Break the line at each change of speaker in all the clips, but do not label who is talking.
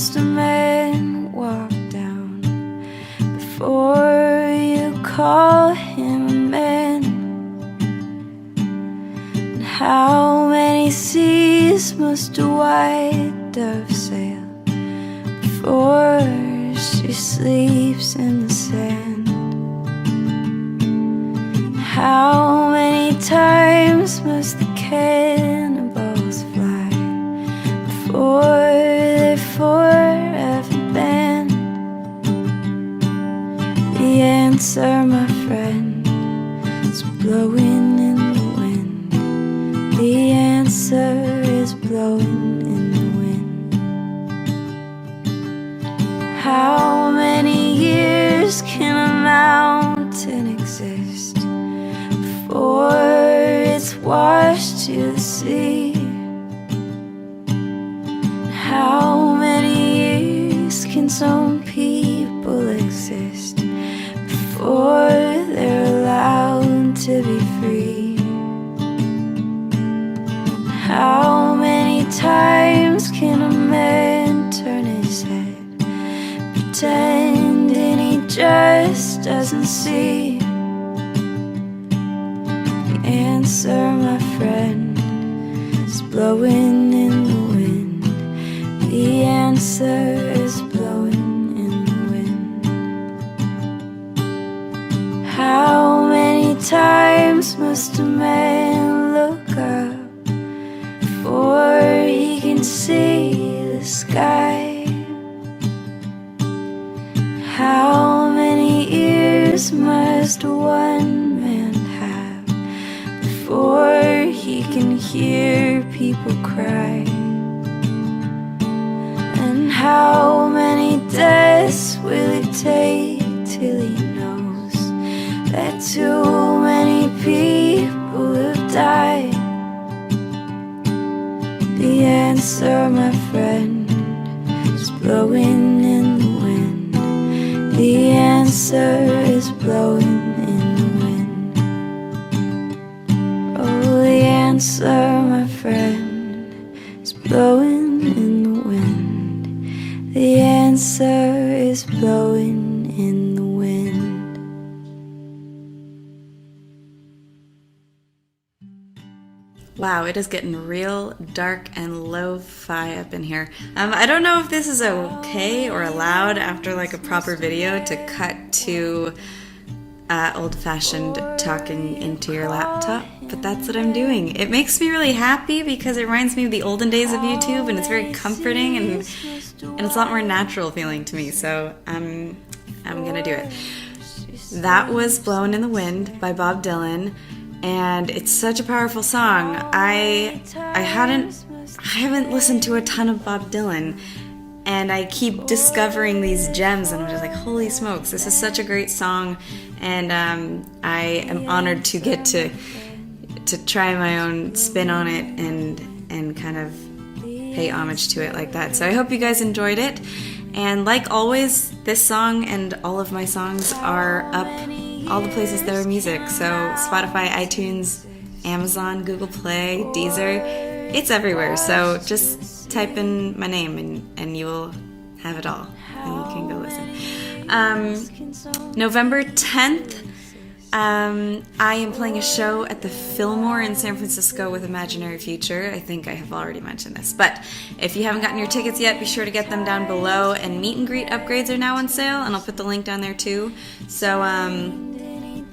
must a man walk down before you call him a man? And how many seas must a white dove sail before she sleeps in the sand? How many times must the cannonballs fly before they're forever banned? The answer, my friend, is blowing in the wind. The answer is blowing in the wind. How many years can a mountain exist before it's washed to the sea? How many years can some people exist before they're allowed to be free? How many times can a man turn his head, pretending he just doesn't see? The answer, my friend, is blowing in the wind. The answer is blowing in the wind. How many times must a man look up before he can see the sky? How many ears must one man have before he can hear people cry? And how many deaths will it take till he knows that too many people have died? The answer, my friend, is blowing in the wind. The answer is blowing in the wind. Oh, the answer, my friend, is blowing in the wind. The answer is blowing in the wind.
Wow, it is getting real dark and lo-fi up in here. I don't know if this is okay or allowed after like a proper video to cut to old-fashioned talking into your laptop, but that's what I'm doing. It makes me really happy because it reminds me of the olden days of YouTube, and it's very comforting and it's a lot more natural feeling to me, so I'm gonna do it. That was Blowin' in the Wind by Bob Dylan, and it's such a powerful song. I haven't listened to a ton of Bob Dylan, and I keep discovering these gems, and I'm just like, holy smokes, this is such a great song, and I am honored to get to try my own spin on it and kind of pay homage to it like that. So I hope you guys enjoyed it, and like always, this song and all of my songs are up all the places there are music, so Spotify, iTunes, Amazon, Google Play, Deezer, it's everywhere. So just type in my name and you will have it all, and you can go listen. November 10th, I am playing a show at the Fillmore in San Francisco with Imaginary Future. I think I have already mentioned this, but if you haven't gotten your tickets yet, be sure to get them down below, and meet and greet upgrades are now on sale, and I'll put the link down there too. So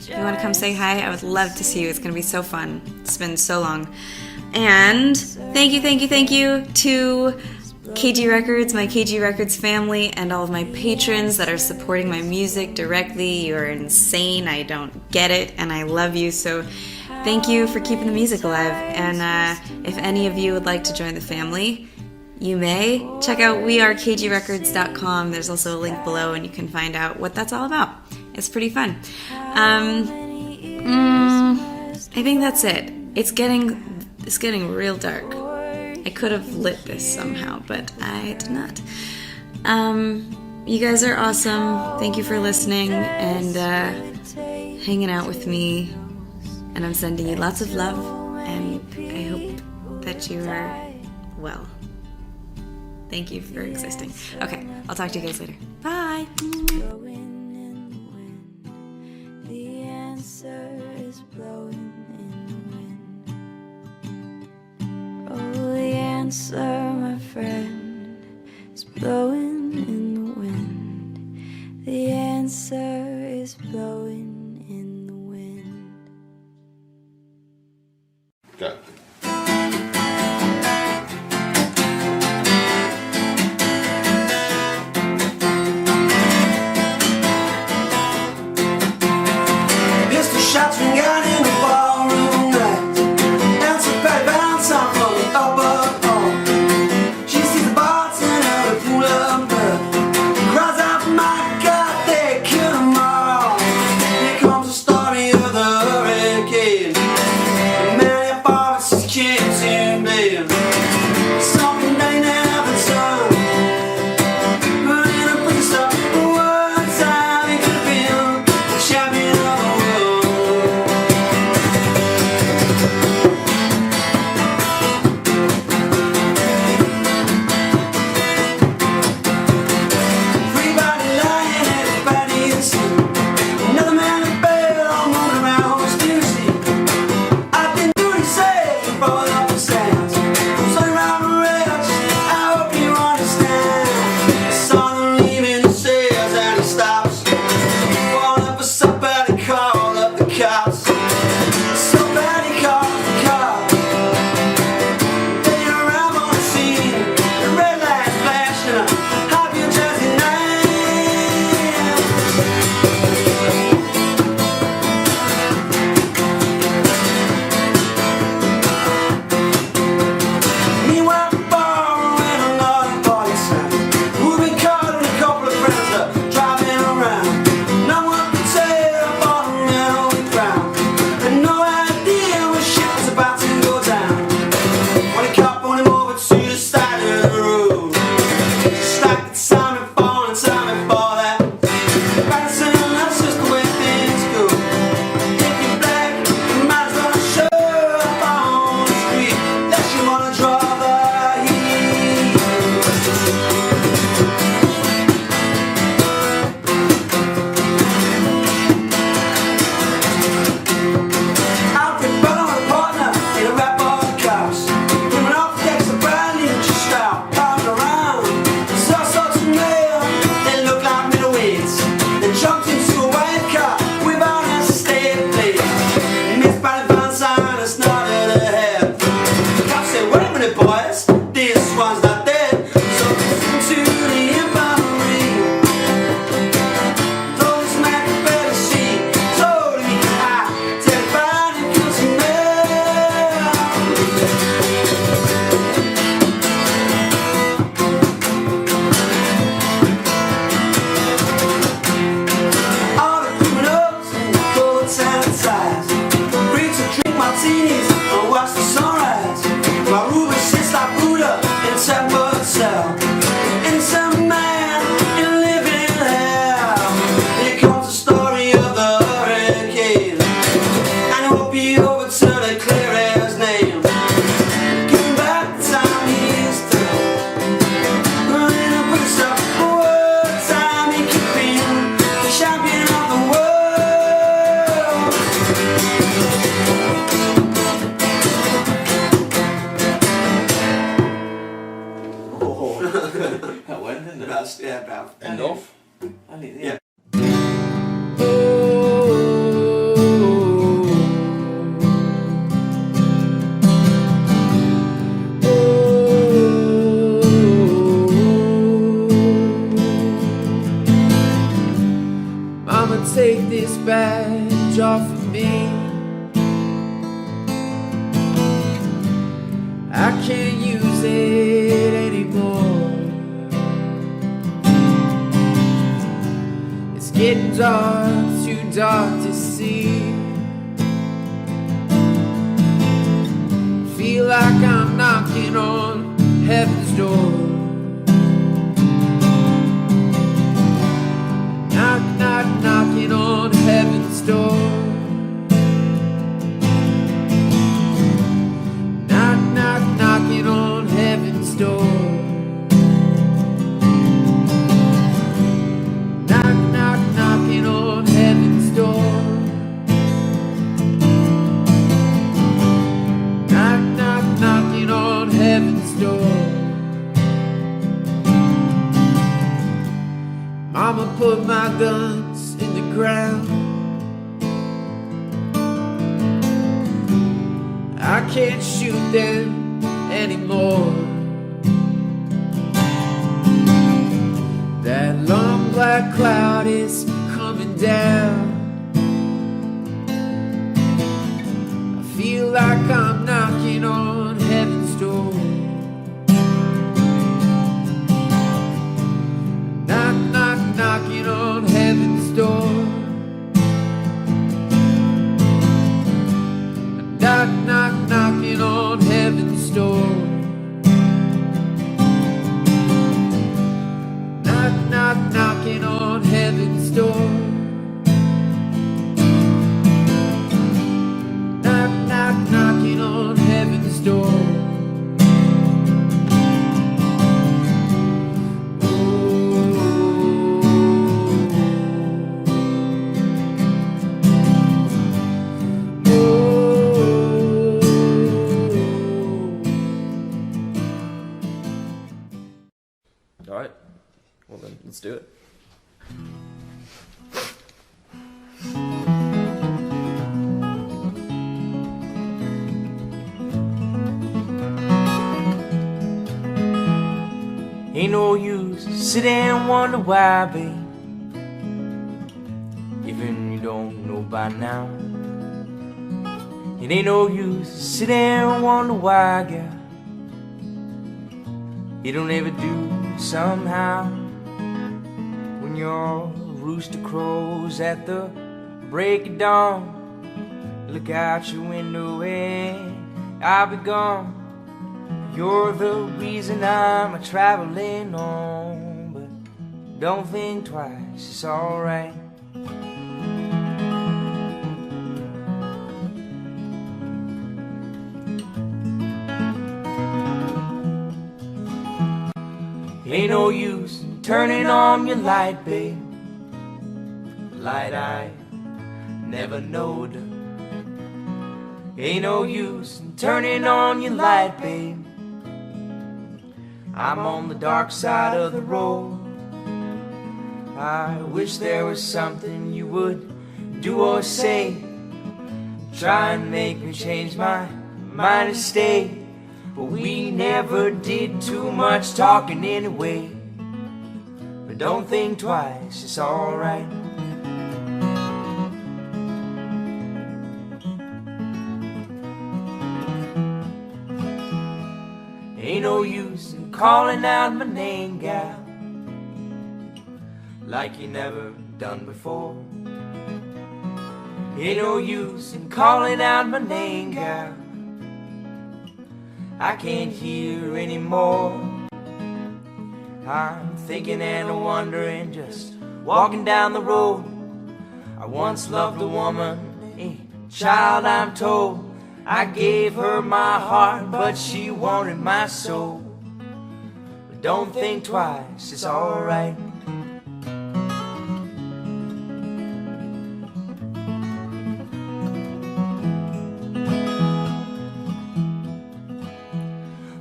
if you want to come say hi, I would love to see you. It's going to be so fun. It's been so long. And thank you to KG Records, my KG Records family, and all of my patrons that are supporting my music directly. You're insane. I don't get it, and I love you. So thank you for keeping the music alive. And if any of you would like to join the family, you may. Check out wearekgrecords.com. There's also a link below, and you can find out what that's all about. It's pretty fun. I think that's it. It's getting real dark. I could have lit this somehow, but I did not. You guys are awesome. Thank you for listening and hanging out with me. And I'm sending you lots of love, and I hope that you are well. Thank you for existing. Okay, I'll talk to you guys later. Bye.
Blowing in the wind. The answer is blowing in the wind. Oh, the answer, my friend, is blowing in the wind. The answer is blowing in the wind.
Go.
Pistol shots ring out in the ballroom night. Dance a back bounce on from the upper hall. She sees the bartender with a pool of blood. Cries out, my God, they killed them all. Here comes the story of the hurricane. Many pharmacists came to blame. Something they never done. But in a place of one time he could have been the champion of the world. Everybody lying, everybody asleep. Another man in bed, all moving around mysteriously. I've been doing safe and brought up the sands. So around the rails, I hope you understand. I saw them leaving the sails and he stops. Falling up for somebody, call up the cops. Somebody call the cops. They arrive on the scene, the red lights flashing, hot New Jersey night. Meanwhile, the bar went another party sound. We've been caught and a couple of friends are driving around. No one could tell about the men on the ground. Had no idea when shit was about to go down. When the cop pulled him over to the side of the road, just like the time before and time before that. Patterson, that's just the way things go. If you're black, you might as well show up on the street. Unless you wanna draw the heat. Out there, brother with a partner in a rap bar with cops. Coming off the decks of brand new, just start pounding around. Saw sorts of mail, they look like middleweights. They jumped into a white car without a state plate. Missed by the van sign and snorted ahead. The cops said, wait a minute, boys, this one's not dead. So listen to the infirmary. Told this man to better see. Told me I terrified and could smell. All the criminals in the cold sanitized. Free to drink martinis and watch the sunrise. While Ruby sits like Buddha in a temple cell. Innocent man in a living hell. Here comes the story of the hurricane. And it won't be over till they clear his name. Giving back the time he used to. Running up with himself one time he could be the champion of the world.
That went, didn't it?
About
Enough?
Yeah.
Mama, take this badge off of me. I can't use it anymore. It's getting dark, too dark to see. Feel like I'm knocking on heaven's door. Knock, knock, knocking on heaven's door. Knock, knock, knocking on heaven's door. my guns in the ground. I can't shoot them anymore. That long black cloud is coming down. I feel like I'm knocking on heaven's door. Knock, knock, knocking on heaven's door. Knock, knock, knocking on heaven's door. Knock, knock, knocking on heaven's door. Knock, knock, knocking on heaven's door.
All right. Well then, let's do it.
Ain't no use to sit and wonder why, babe, even you don't know by now. It ain't no use to sit and wonder why, girl, you don't ever do somehow. When your rooster crows at the break of dawn, look out your window and I'll be gone. You're the reason I'm a-traveling on, but don't think twice, it's alright. Ain't no use in turning on your light, babe, light I never knowed. Ain't no use in turning on your light, babe, I'm on the dark side of the road. I wish there was something you would do or say, try and make me change my mind and stay. But we never did too much talking anyway. But don't think twice, it's alright. Ain't no use in calling out my name, gal, like you never done before. Ain't no use in calling out my name, gal, I can't hear anymore. I'm thinking and wondering, just walking down the road. I once loved a woman, a child I'm told. I gave her my heart, but she wanted my soul. But don't think twice, it's alright.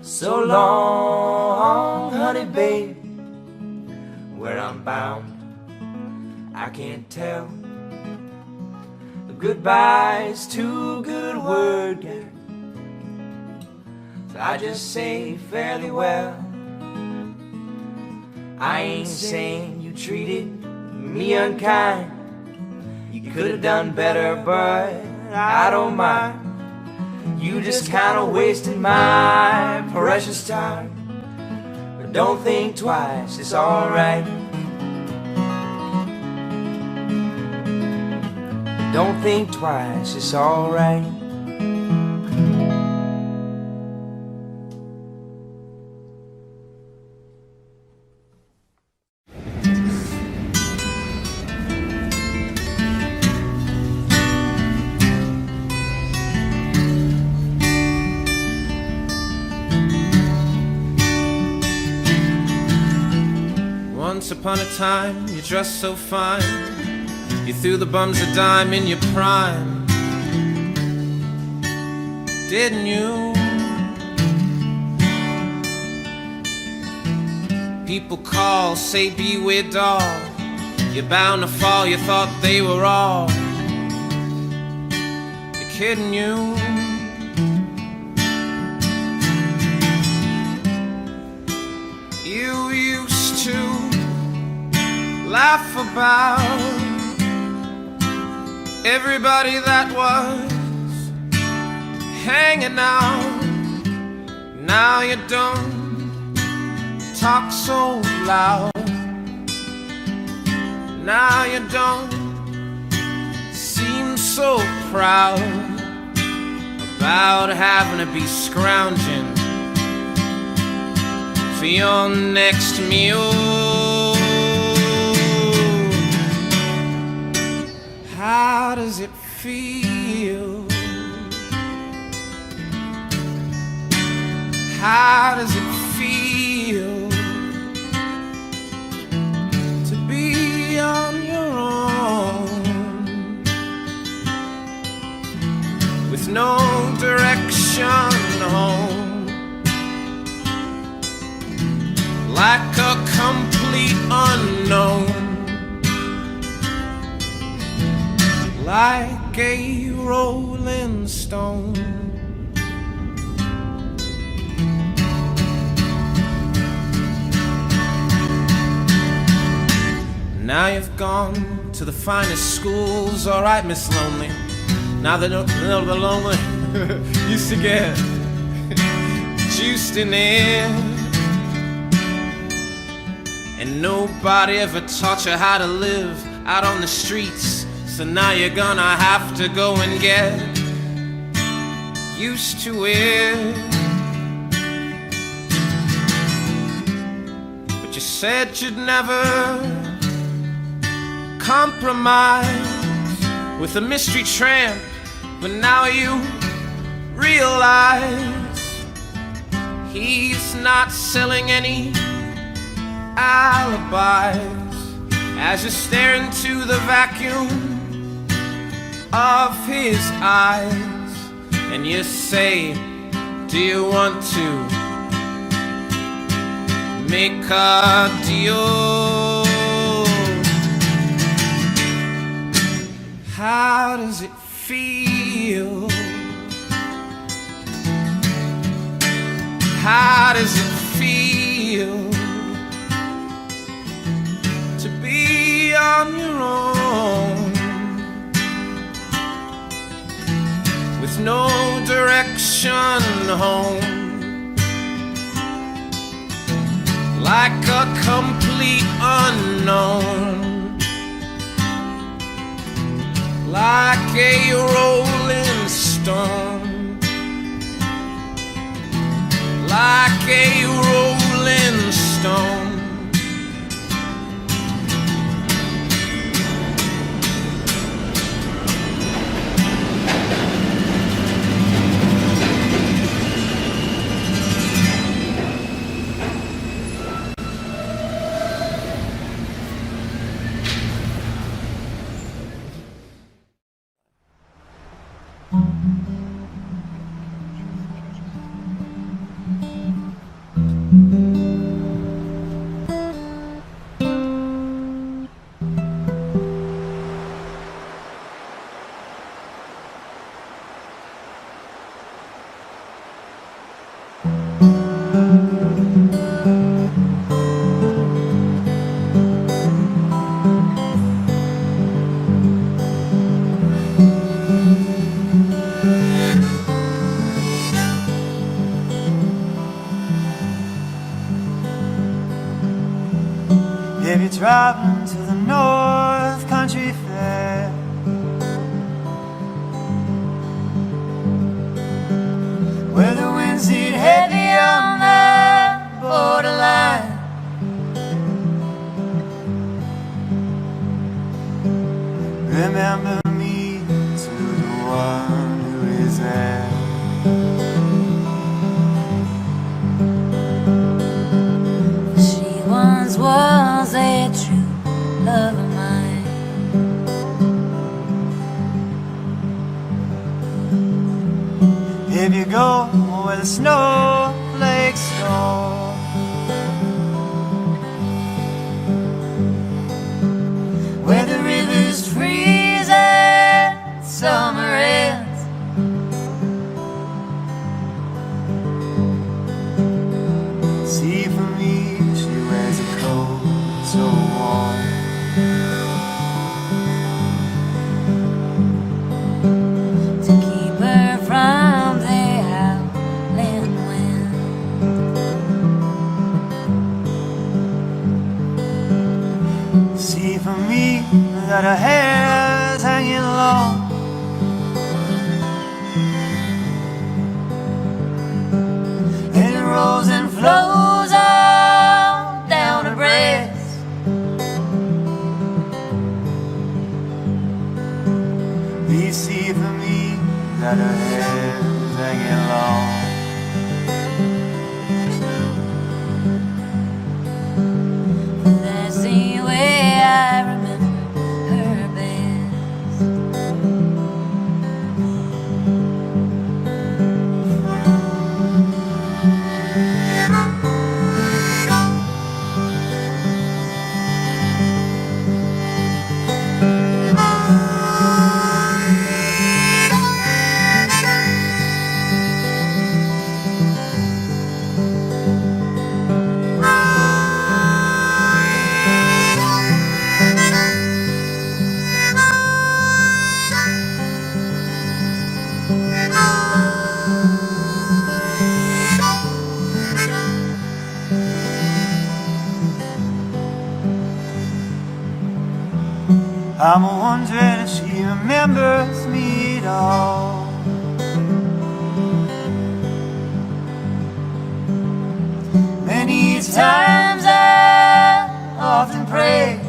So long, honey babe, where I'm bound, I can't tell. The goodbye's too good a word, girl, so I just say fairly well. I ain't saying you treated me unkind, you could have done better, but I don't mind. You just kinda wasted my precious time. But don't think twice, it's alright. Don't think twice, it's alright.
Once upon a time, you dressed so fine, you threw the bums a dime in your prime, didn't you? People call, say beware dog, You're bound to fall, you thought they were all kidding you. You used to laugh about everybody that was hanging out. Now you don't talk so loud. Now you don't seem so proud about having to be scrounging for your next meal. How does it feel? How does it feel to be on your own with no direction home, like a complete unknown, like a rolling stone? Now you've gone to the finest schools, alright, Miss Lonely. Now they don't know the lonely used to get juiced in air, and nobody ever taught you how to live out on the streets. So now you're gonna have to go and get used to it. But you said you'd never compromise with a mystery tramp, but now you realize he's not selling any alibis. As you stare into the vacuum of his eyes, and you say, do you want to make a deal? How does it feel? How does it feel to be on your own with no direction home, like a complete unknown, like a rolling stone, like a rolling stone?
If you're driving to the North Country Fair, where the winds hit heavy on the borderline, remember me to the one who is there.
She once was a true love of mine.
If you go where the snowflakes snow,
summer ends.
See, for me, she wears a coat so warm.
To keep her from the howling wind.
See, for me, that her hair's hanging long. And it rolls and flows on down her breast. Please see for me that her hair's hanging long.
That's the way I remember her best.
I'm wondering if she remembers me at all. Many times I often pray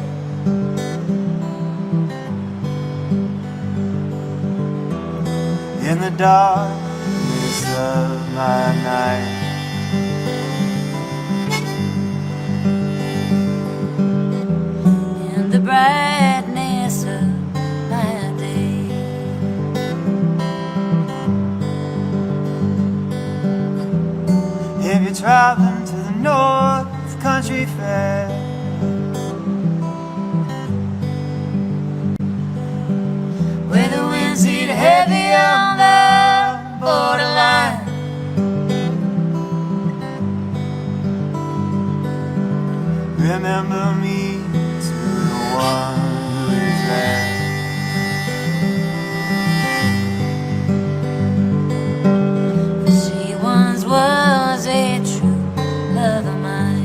in the darkness of my night.
In the brightness of my day.
If you're traveling to the North Country Fair,
Where the winds hit heavy on the borderline.
remember me to the one who is there.
She once was a true love of mine.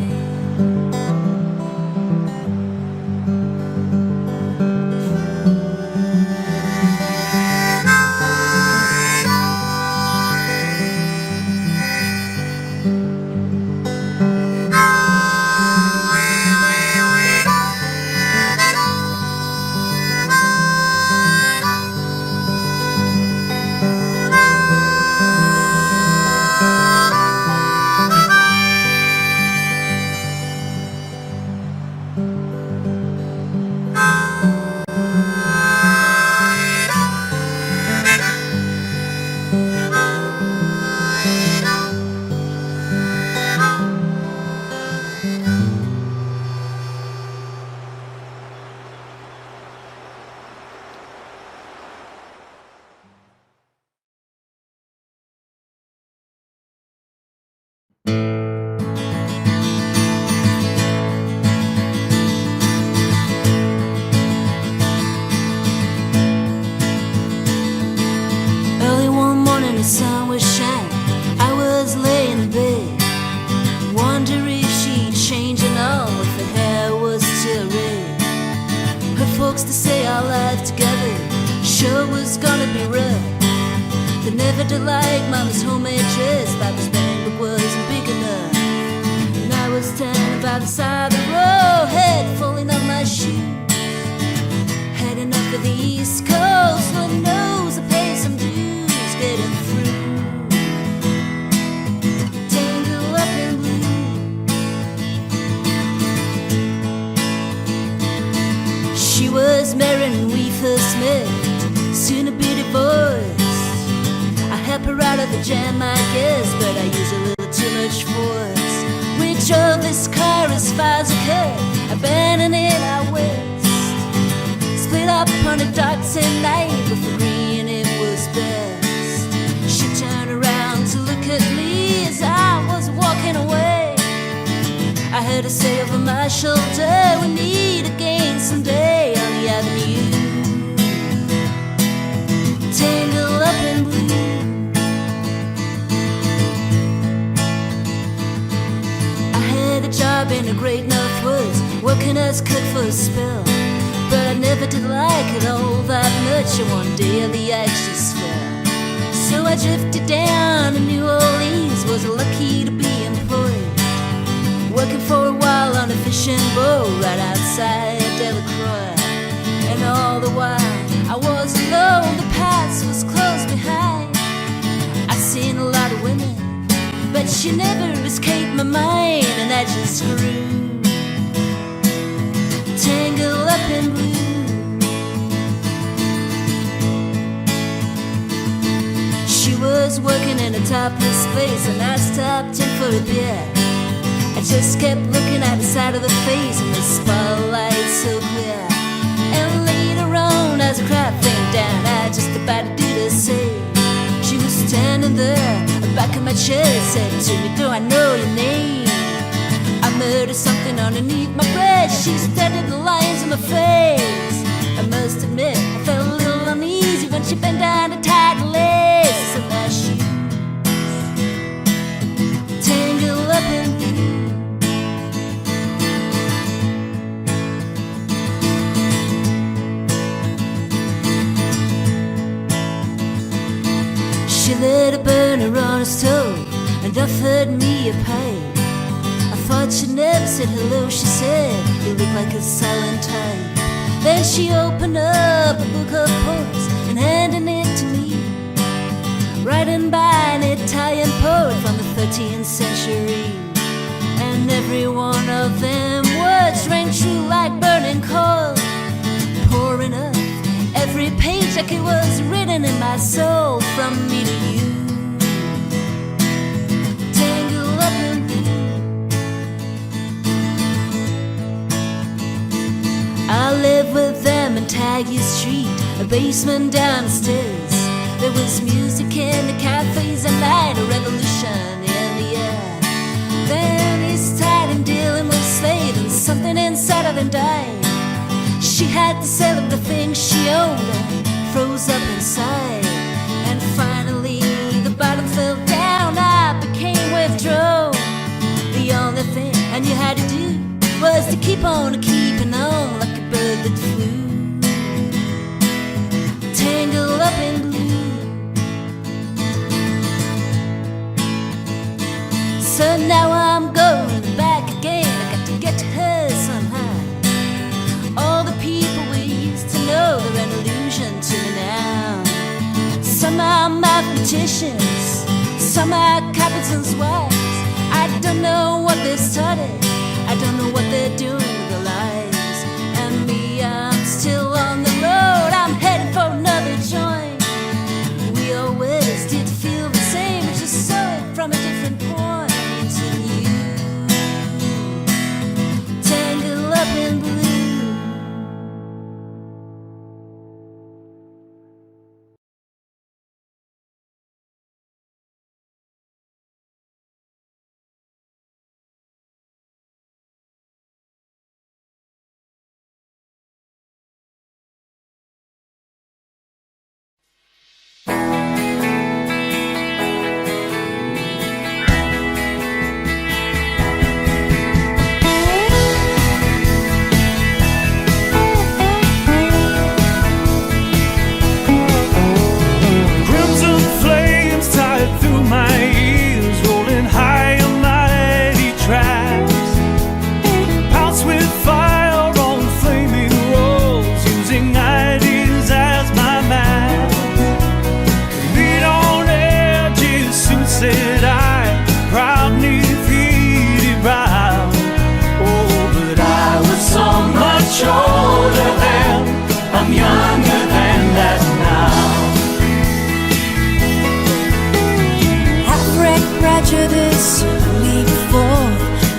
Early one morning, the sun was shining. I was laying in bed, wonder if she'd change and all, if her hair was still red. Her folks to say our life together sure was gonna be rough. They never did like Mama's homemade dress. Papa's bank wasn't big enough. And I was standing by the side of the road, head falling off my shoe, heading up for the East Coast. Lord knows I paid some dues getting through. Tangled up in blue. She was marrying we first met, soon to be divorced. I help her out of the jam, I guess, but I use a little too much force. We drove this car as far as I could, abandoning it out west. Split up on a dark same night with a green my shoulder. We meet again someday on the avenue, tangled up in blue. I had a job in the great North Woods, working as cook for a spell, but I never did like it all that much. And one day the ice just fell, so I drifted down to New Orleans. Was lucky to be employed, working for a while on a fishing boat right outside Delacroix. And all the while I was alone, the past was close behind. I seen a lot of women, but she never escaped my mind. And I just grew tangled up in blue. She was working in a topless place, and I stopped in for a beer. I just kept looking at the side of the face in the spotlight so clear. And later on, as the crowd thinned down, I just about to do the same. She was standing there, back in my chair, said to me, "Do I know your name?" I muttered something underneath my breath. She studied the lines on my face. I must admit, I felt a little uneasy when she bent down to tie the laces of my shoes, tangled up in blue. She lit a burner on a stove and offered me a pipe. I thought she'd never said hello. She said, "You look like a silent type." Then she opened up a book of poems and handed it to me, writing by an Italian poet from the 13th century. And every one of them words rang true like burning coal, pouring up every page like it was written in my soul. From me to you, tangled up in blue. I lived with them in Taggart Street, a basement downstairs. There was music in the cafes at night, a revolution in the air. Then he started dealing with slaves, and something inside of him died. She had to sell everything she owned and froze up inside. And finally the bottom fell down, I became withdrawn. The only thing I knew how to do was to keep on keeping on, like a bird that flew, tangled up in blue. So now I'm going back again. I got to get to her somehow. All the people we used to know, they're an illusion to me now. Some are mathematicians, some are captains' wives. I don't know what they studied, I don't know what they're doing with their lives. And me, I'm still on the road, I'm heading for another joint. We always did feel the same, we just saw it from a different point of view. Tangled up in blue.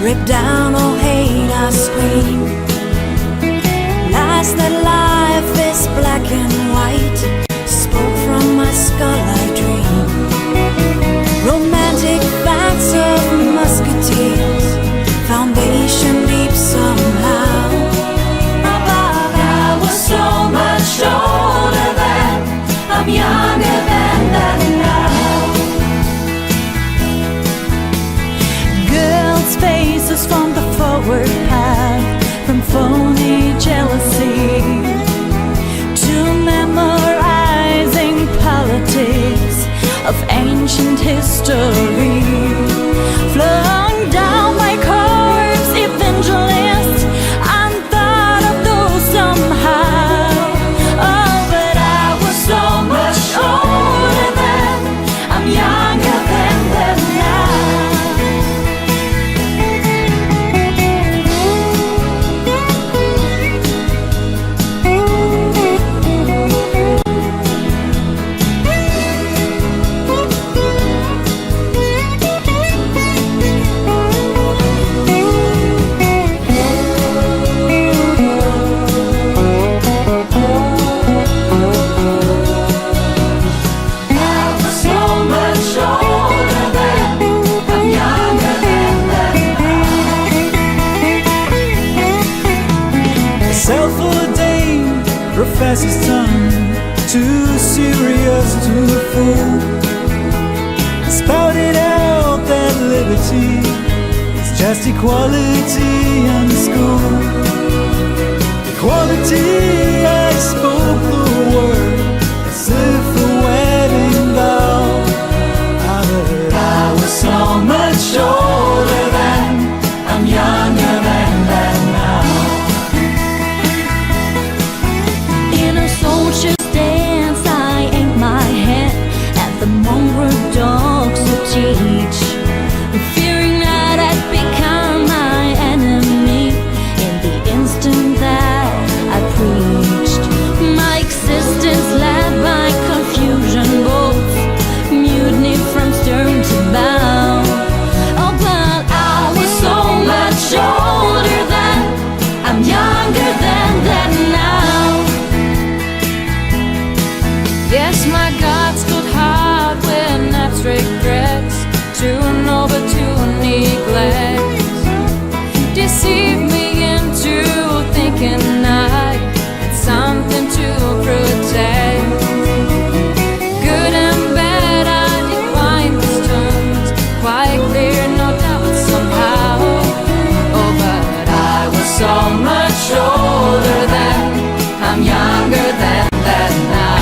Rip down all hate, I scream. Lies that life is black and white, spoke from my skull I dream. Romantic facts of musketeers, foundation deep some younger than that now. Girls' faces from the forward path, from phony jealousy to memorizing politics of ancient history. Flung down my corpse, evangelist, unthought of those somehow. Oh, but I was so much older then, I'm younger than them
self-ordained professor's tongue, too serious to fool, spouted out that liberty is just equality in school. Equality, I spoke the word as if a wedding vow. I was so much older then, I'm younger than that now.
soldier dance, I aim my head at the mongrel dogs who teach, fearing that I'd become my enemy in the instant that I preached. My existence led by confusion, both mutiny from stern to bow. Oh, but I was so much older then, I'm younger than that now. Yes, my God stood hard when abstract threats to an over to neglect deceived me into thinking I had something to protect. Good and bad, I define these terms quite clear, no doubt somehow. Oh, but I was so much older then, I'm younger than that now.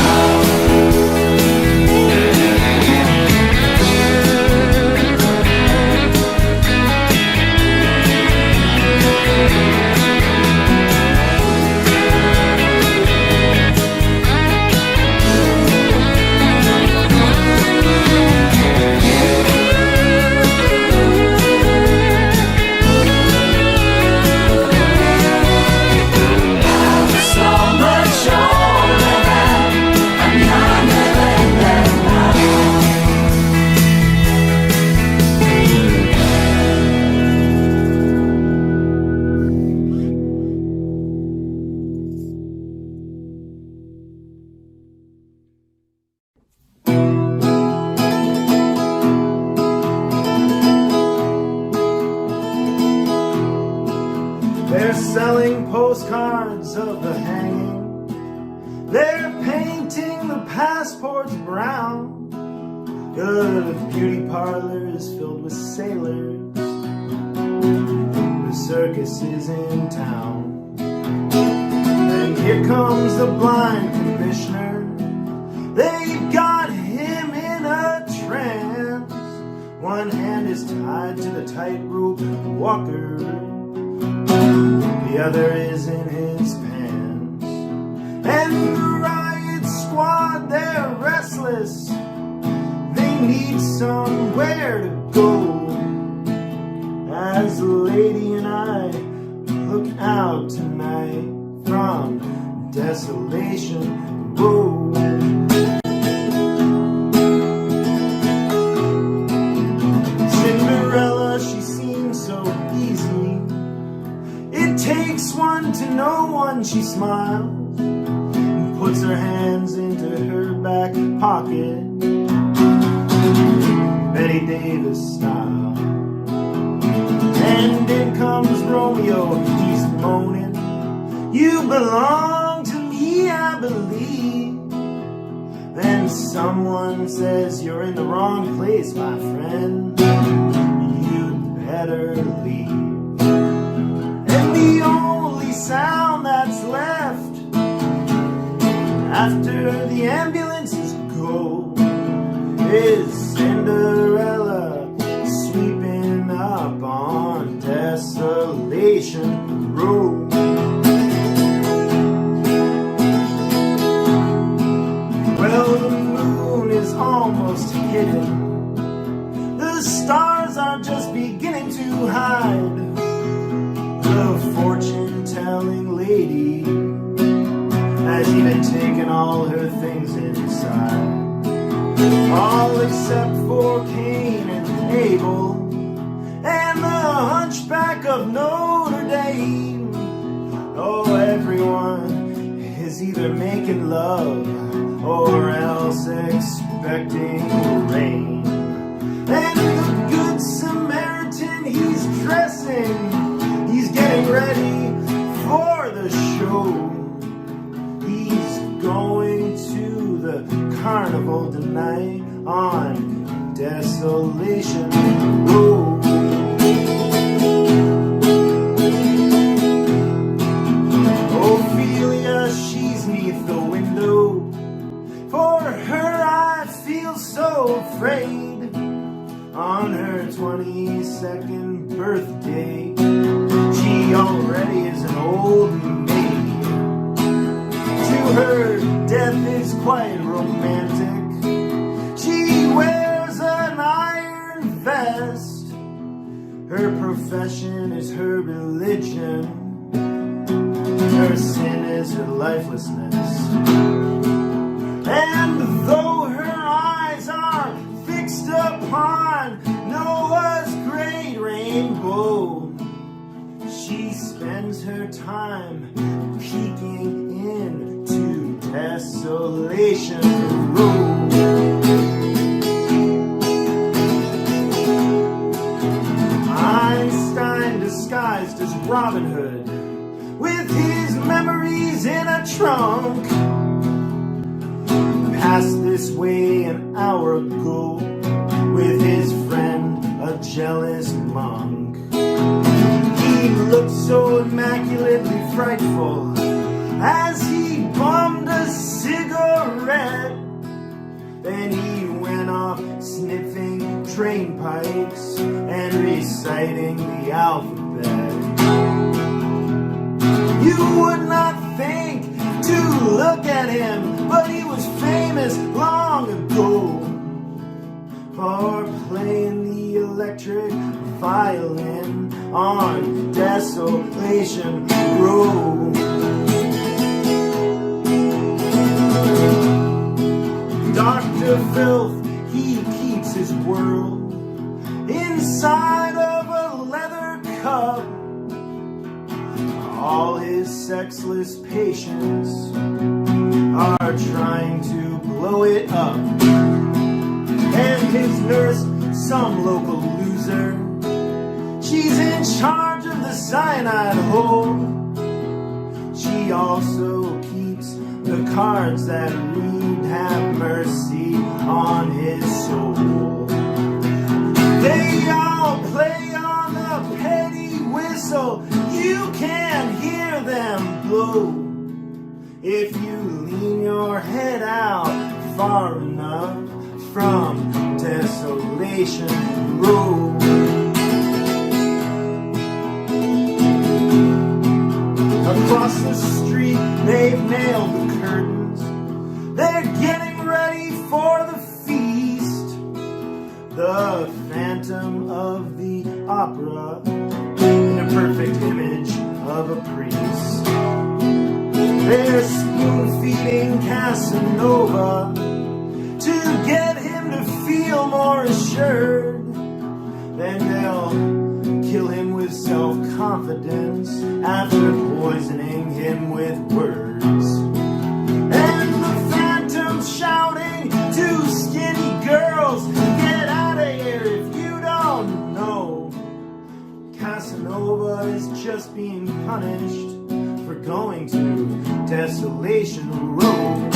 They're selling postcards of the hanging. They're painting the passports brown. The beauty parlor is filled with sailors. The circus is in town. And here comes the blind commissioner. They've got him in a trance. One hand is tied to the tightrope walker. The other is in his pants. And the riot squad, they're restless. They need somewhere to go. As the lady and I look out tonight from Desolation Road. Cinderella, she seems so easy. It takes one to know one, she smiles and puts her hands into her back pocket, Betty Davis style. And in comes Romeo, he's moaning, you belong to me, I believe. Then someone says you're in the wrong place, my friend. You'd better leave. And the only sound that's left after the ambulances go is Cinderella sweeping up on Desolation Road. Well, the moon is almost hidden. The stars are just beginning to hide. The fortune-telling lady has even taken all her things inside. All except for Cain and Abel and the Hunchback of Notre Dame. Oh, everyone is either making love or else expecting rain. And the Good Samaritan, he's dressing, he's getting ready for the show. He's going to the carnival tonight on Desolation Road. Ophelia, she's 'neath the window. For her I feel so afraid. On her 22nd birthday, she already is an old maid. To her, death is quite romantic. She wears an iron vest. Her profession is her religion. Her sin is her lifelessness. And though her eyes are fixed upon Noah's great rainbow, she spends her time peeking into Desolation Road. Einstein disguised as Robin Hood with his memories in a trunk passed this way an hour ago with his friend, a jealous monk. He looked so immaculately frightful as he bummed a cigarette. Then he went off sniffing train pipes and reciting the alphabet. You would not think to look at him, but he was famous long ago for playing the electric violin on Desolation Road. Dr. Filth, he keeps his world inside of a leather cup. All his sexless patients are trying to blow it up. And his nurse, some local loser, she's in charge of the cyanide hole. She also keeps the cards that read have mercy on his soul. They all play on the petty whistle. You can hear them blow if you lean your head out far enough from Desolation Road. Across the street, they've nailed the curtains. They're getting ready for the feast. The Phantom of the Opera, in a perfect image of a priest. They're spoon-feeding Casanova to get him to feel more assured. Then they'll kill him with self-confidence after poisoning him with words. And the Phantom's shouting to skinny girls, get out of here if you don't know. Casanova is just being punished for going to Desolation Road.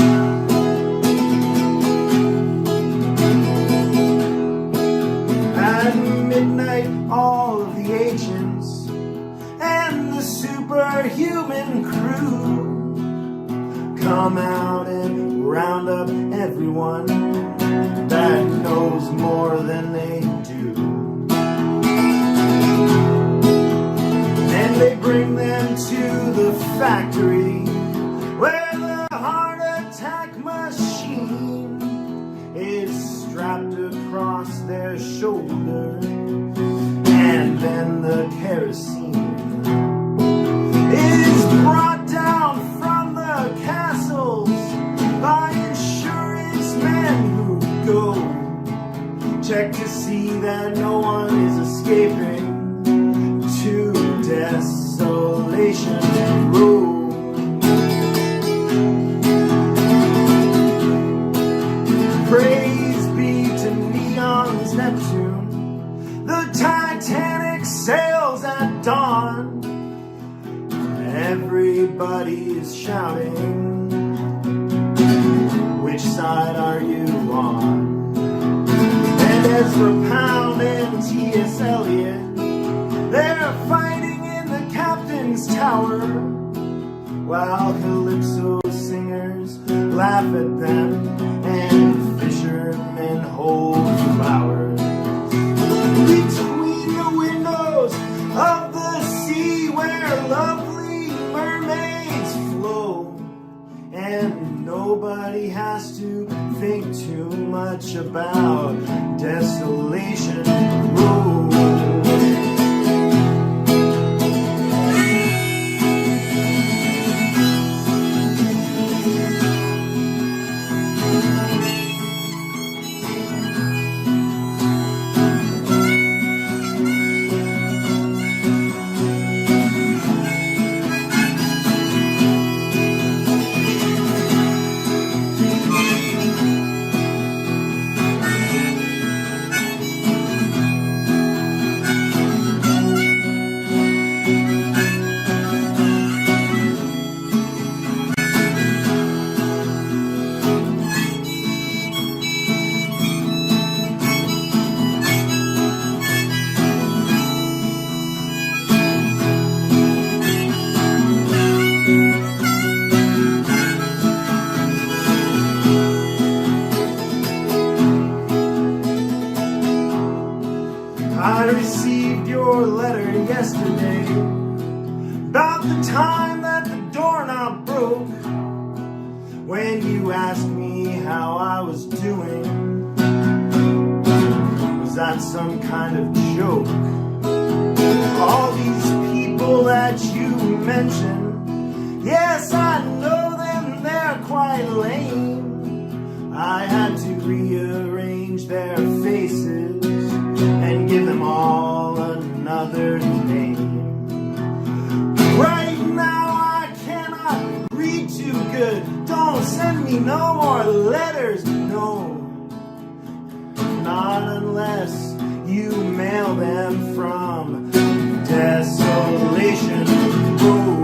their shoulder, and then the kerosene is brought down from the castles by insurance men who go check to see that no one is escaping to Desolation Road. Praise be to Neon's Neptune, the Titanic sails at dawn. Everybody is shouting, which side are you on? And Ezra Pound and T.S. Eliot, they're fighting in the captain's tower, while Calypso singers laugh at them and fishermen hold flowers. Between the windows of the sea where lovely mermaids flow, and nobody has to think too much about Desolation Road. I received your letter yesterday about the time that the doorknob broke, when you asked me how I was doing. Was that some kind of joke? All these people that you mentioned, yes, I know them, they're quite lame. I had to rearrange their faces and give them all another name. Right now I cannot read too good. Don't send me no more letters, no. Not unless you mail them from Desolation Road.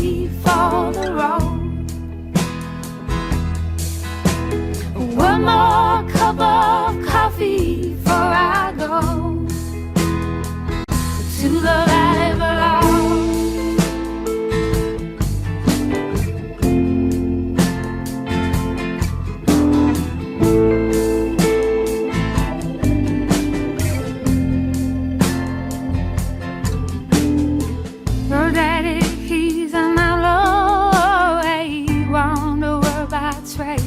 coffee for the road. One more cup of coffee before I go to the valley below. Your daddy, he's an outlaw. He won't work by trade.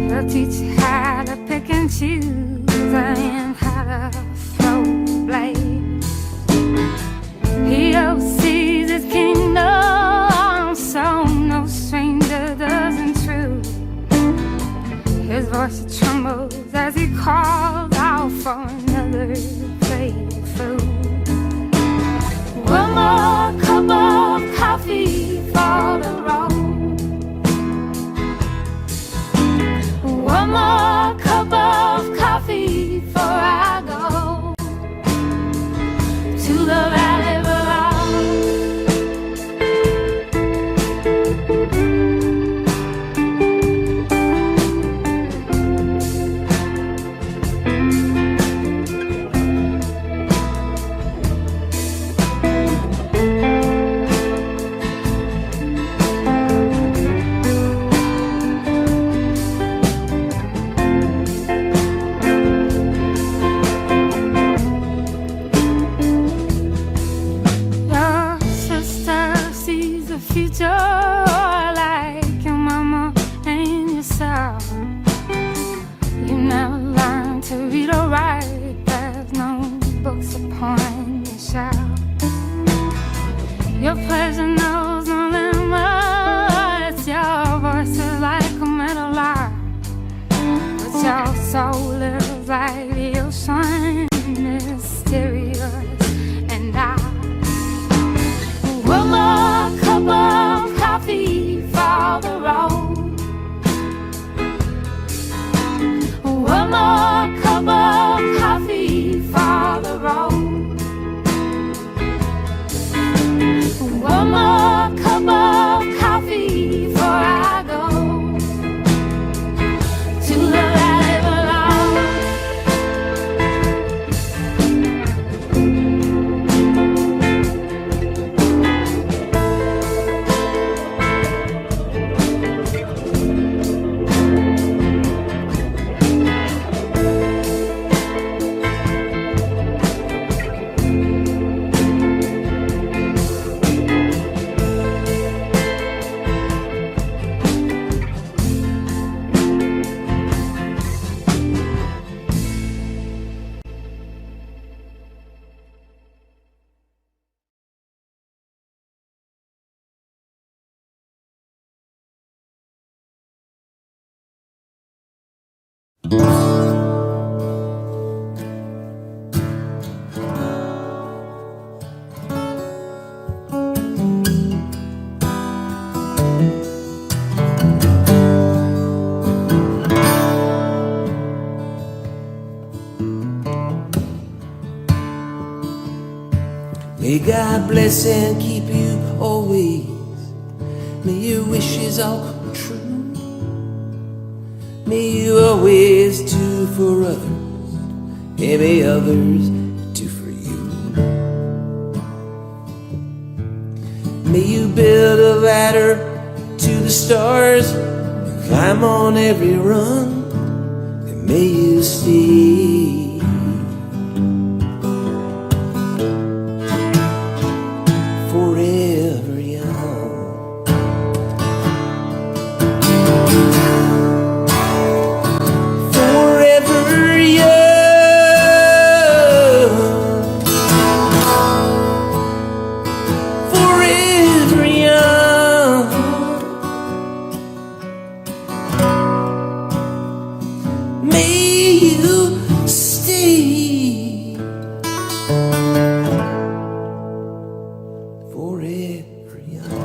He'll teach you how to pick and choose and how to throw blades. He oversees his kingdom, so no stranger does intrude. His voice trembles as he calls out for another plate of food. One more cup of coffee for the road. One more cup of coffee before I go to the valley below. Your sister sees the future like your mama and yourself. You never learn to read or write, there's no books upon your shelf. Your pleasure knows no limits, your voice is like a metal lark, but your soul lives like the ocean, mysterious and dark. One more cup of coffee for the road. One more cup of coffee for the road. One more cup of coffee before I go to the valley below.
May God bless and keep you always. May your wishes all come true. May you always do for others, and may others do for you. May you build a ladder to the stars and climb on every rung, and may you stay forever young. Forever young. Forever young. May you stay forever young.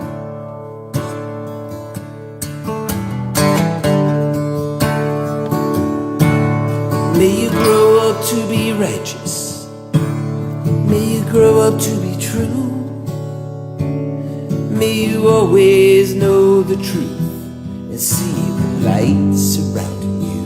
May you grow up to be righteous. May you grow up to be true. May you always know the truth and see the light surrounding you.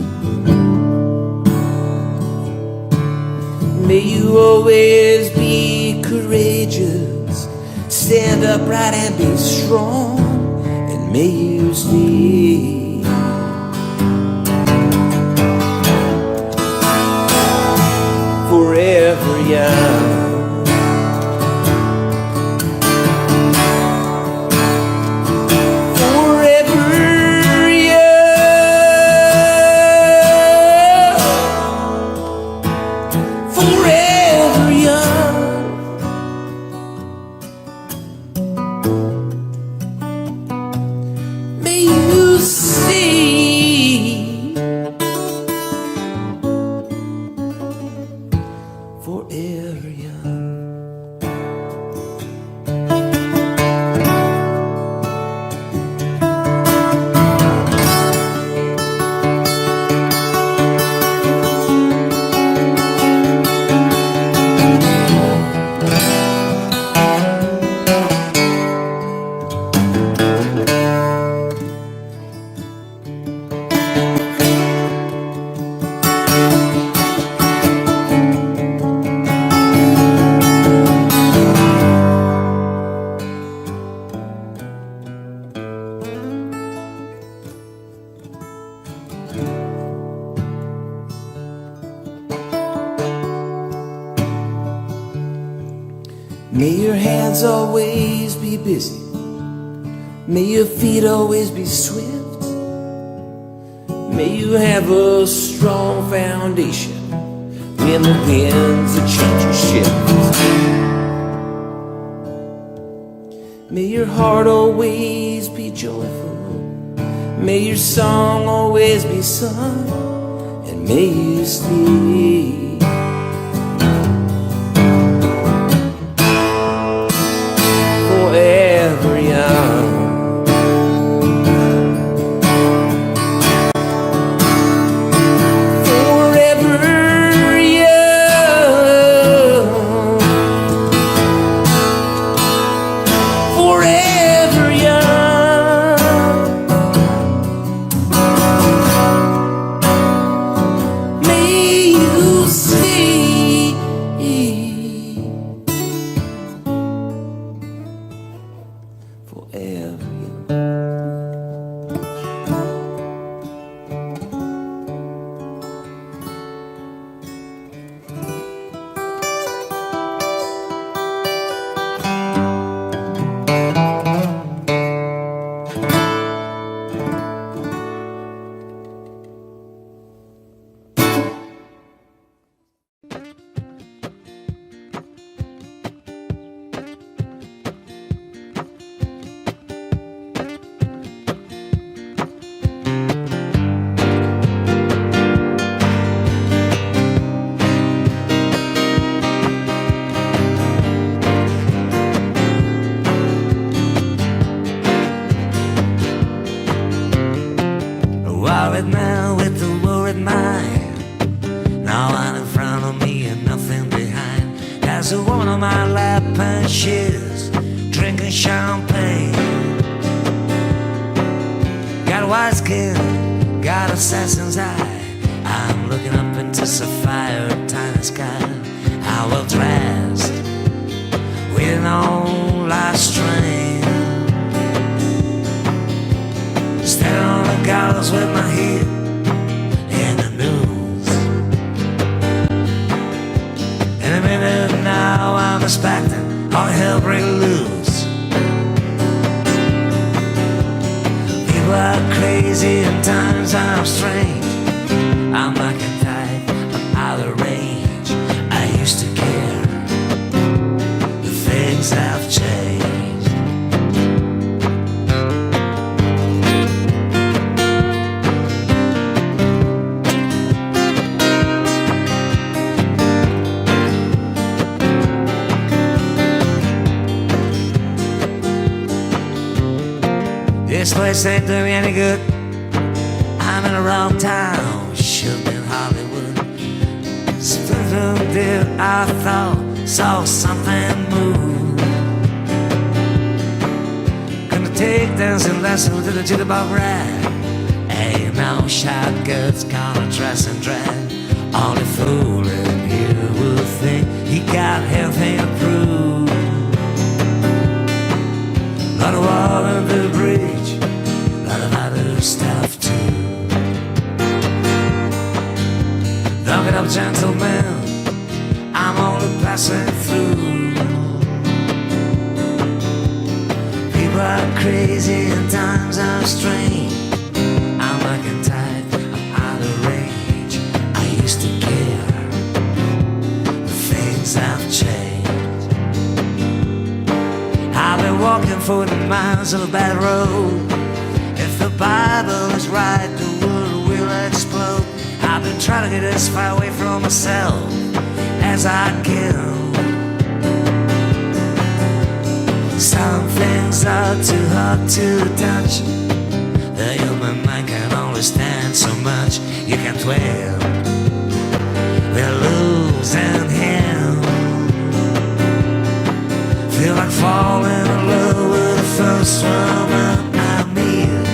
May you always be courageous, stand upright and be strong, and may you stay forever young. May your hands always be busy. May your feet always be swift. May you have a strong foundation when the winds of change shift. May your heart always be joyful. May your song always be sung, and may you stay forever young.
Worried man with the worried mind. No one in front of me and nothing behind. There's a woman on my lap and she's drinking champagne. Got a white skin, got assassin's eye. I'm looking up into sapphire tiny sky. I well dressed with no last string. Standing on the gallows with my head in the news. In a minute now I'm expecting all hell break loose. People are crazy and times I'm strange. I'm like a type, I'm out of range. I used to care, the things have changed. This place ain't doing me any good. I'm in the wrong town, should be in Hollywood. Something did I thought, saw something move. dancing lesson to the jitterbug rag. Ain't no shotguns gonna dress and drag. Only fool in here will think he got everything to prove. Lot of wall and the bridge, lot of other stuff too. Knock it up, gentlemen, I'm only passing through. People are crazy and times are strange. I'm looking tight, I'm out of range. I used to care, the things have changed. I've been walking 40 miles of a bad road. If the Bible is right, the world will explode. I've been trying to get as far away from myself as I can. Some things are too hard to touch. The human mind can only stand so much. You can't win, we're losing him. Feel like falling in love with the first woman I meet.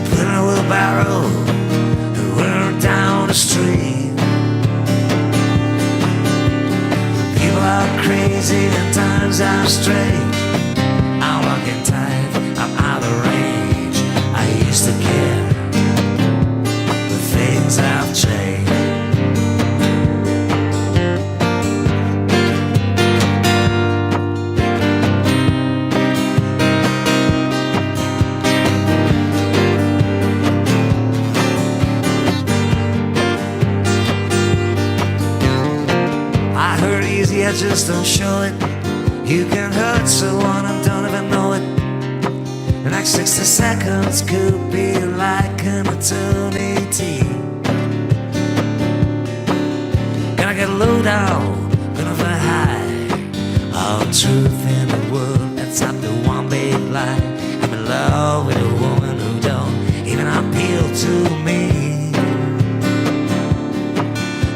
Put in a wheelbarrow and we're down the street. People are crazy and times are strange. I'm walking tight, I'm out of range. I used to care, but things have changed. I heard easy, I just don't show it. You can hurt someone and don't even know it. The next 60 seconds could be like an eternity. Gonna get low down, gonna fly high. All truth in the world, that's not the one big lie. I'm in love with a woman who don't even appeal to me.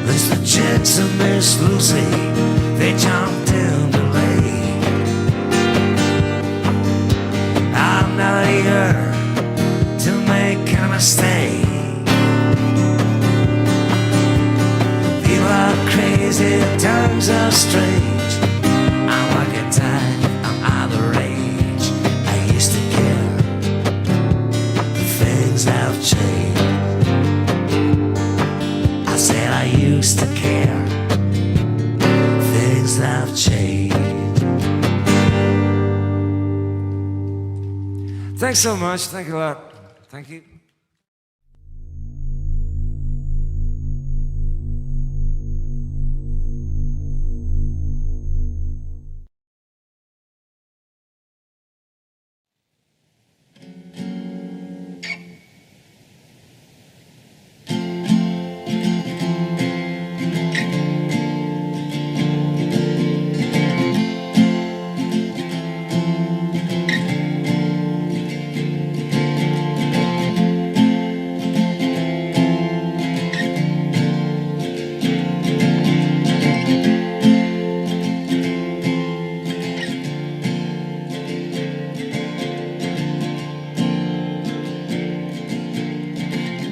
Mr. Jets and Miss Lucy, they jumped in the lake. I'm not here to make a mistake. People are crazy, times are strange. I'm working tight, I'm out of range. I used to care, but things have changed. I said I used to care, things have changed. Thanks so much, thank you a lot. Thank you.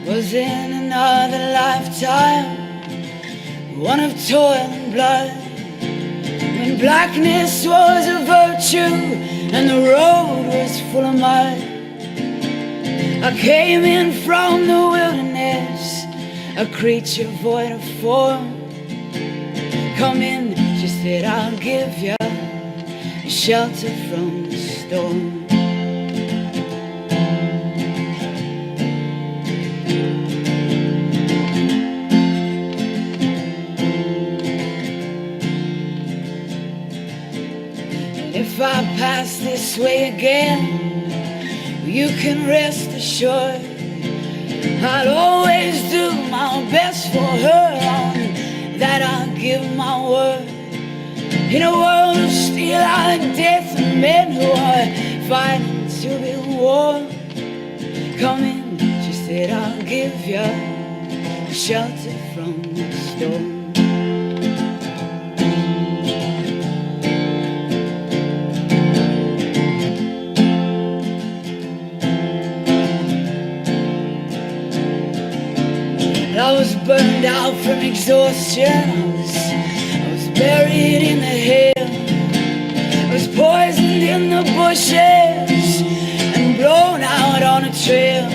Was in another lifetime, one of toil and blood, when blackness was a virtue and the road was full of mud. I came in from the wilderness, a creature void of form. Come in, she said, I'll give you a shelter from the storm. If I pass this way again, you can rest assured I'll always do my best for her. On that I'll give my word. In a world of steel and death and men who are fighting to be warm, come in, she said, I'll give you shelter from the storm. out from exhaustion. I was buried in the hill. I was poisoned in the bushes and blown out on a trail.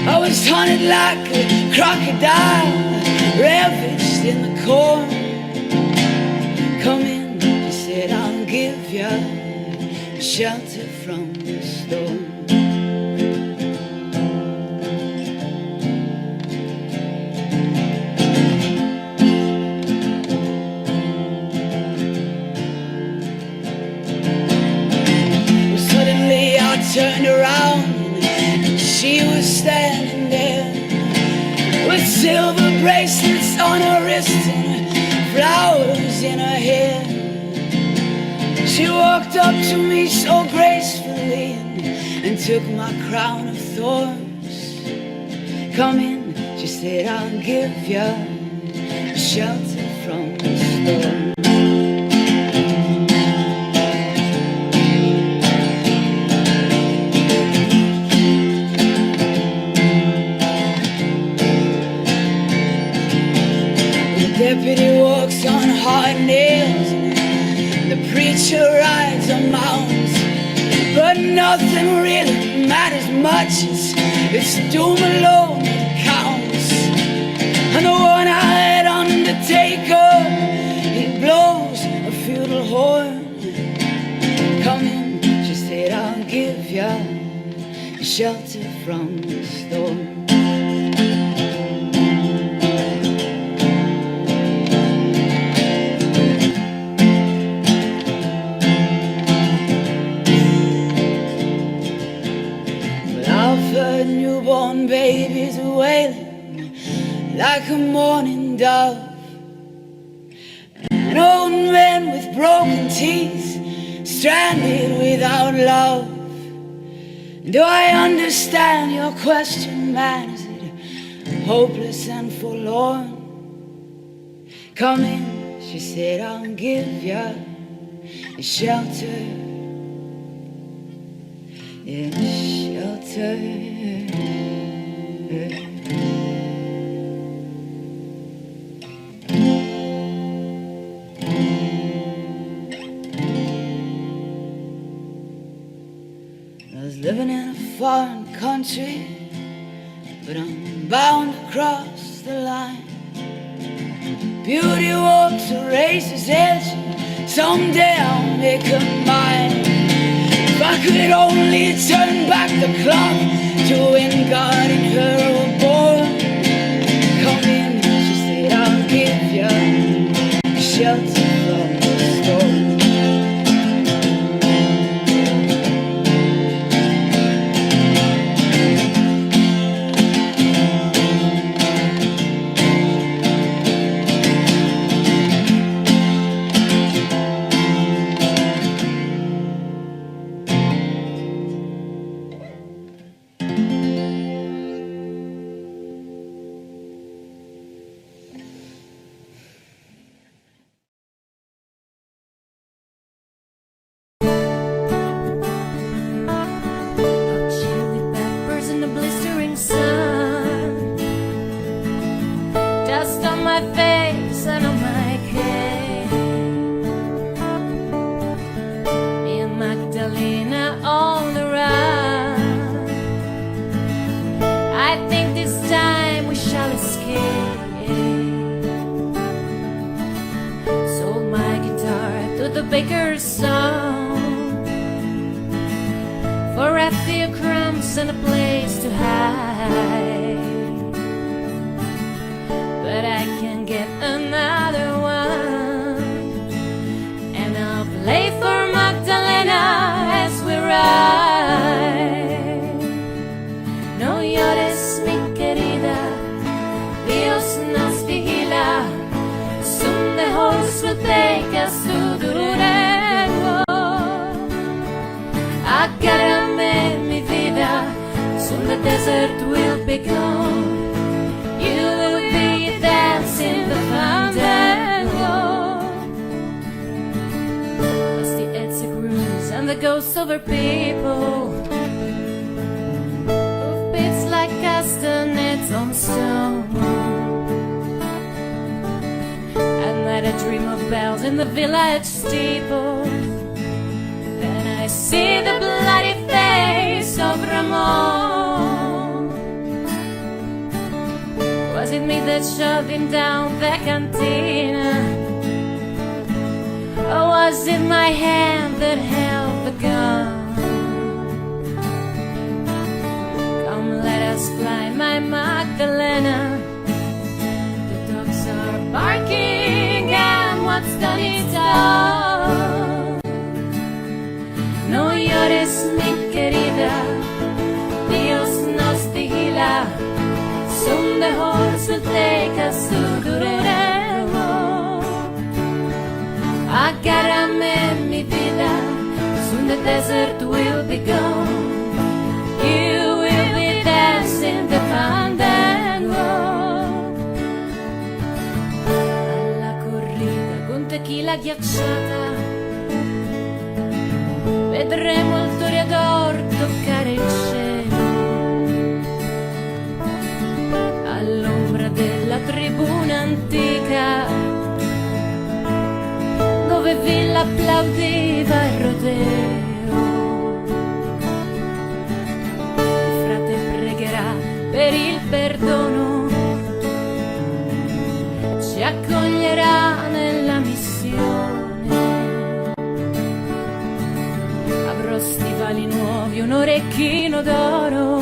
I was hunted like a crocodile, ravaged in the corn. Come in, he said, I'll give you shelter from the storm. Turned around and she was standing there with silver bracelets on her wrists and flowers in her hair. She walked up to me so gracefully and took my crown of thorns. Come in, she said, I'll give you shelter from the storm. Deputy walks on hard nails, the preacher rides on mountains, but nothing really matters much. It's doom alone that counts. And the one-eyed undertaker, he blows a feudal horn. Come in, she said, I'll give you shelter from the storm. Newborn babies wailing like a mourning dove, an old man with broken teeth, stranded without love. Do I understand your question, man? Is it hopeless and forlorn? Come in, she said, I'll give you shelter. Yeah, shelter. I was living in a foreign country, but I'm bound to cross the line. Beauty walks a razor's edge, someday I'll make her mine. If I could only turn back the clock to when God and her were born. Come in, she said, I'll give you shelter from the storm.
baker's son, for a few crumbs and a place to hide. But I can get another one, and I'll play for Magdalena as we ride. No llores, mi querida, Dios nos vigila. Soon the horse will take us to Durango. Agárrame, mi vida, soon the desert will be gone. You will be dancing the fandango. As the Etsy grooves and the ghosts of our people, hoof beats like castanets on stone. night I dream of bells in the village steeple. Then I see the bloody face of Ramon. Was it me that shoved him down the cantina? Or was it my hand that held the gun? Come, let us fly, my Magdalena. The dogs are barking and what's done is done. No llores, mi querida, Dios nos vigila. Soon the horse will take us to Durango. Agárrame, mi vida, soon the desert will be gone. You will be dancing the fandango. Alla corrida con tequila ghiacciata vedremo il toreador toccare il cielo. All'ombra della tribuna antica dove Villa applaudiva il rodeo. Il frate pregherà per il perdono, ci accoglierà nella missione. Avrò stivali nuovi, un orecchino d'oro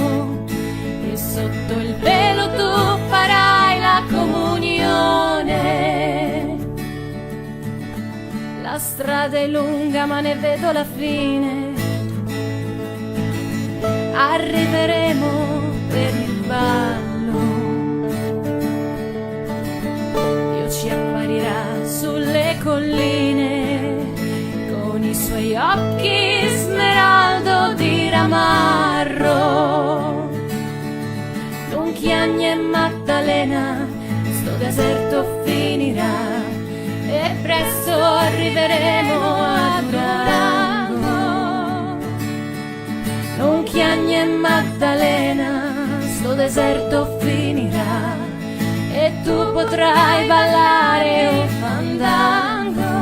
e sotto il velo tu farai la comunione. La strada è lunga ma ne vedo la fine. Arriveremo per il ballo. Dio ci apparirà sulle colline con i suoi occhi smeraldo di ramarro. Don Chiagni e Maddalena, sto deserto finirà e presto arriveremo a Durango. Don Chiagni e Maddalena, sto deserto finirà e tu potrai ballare il fandango.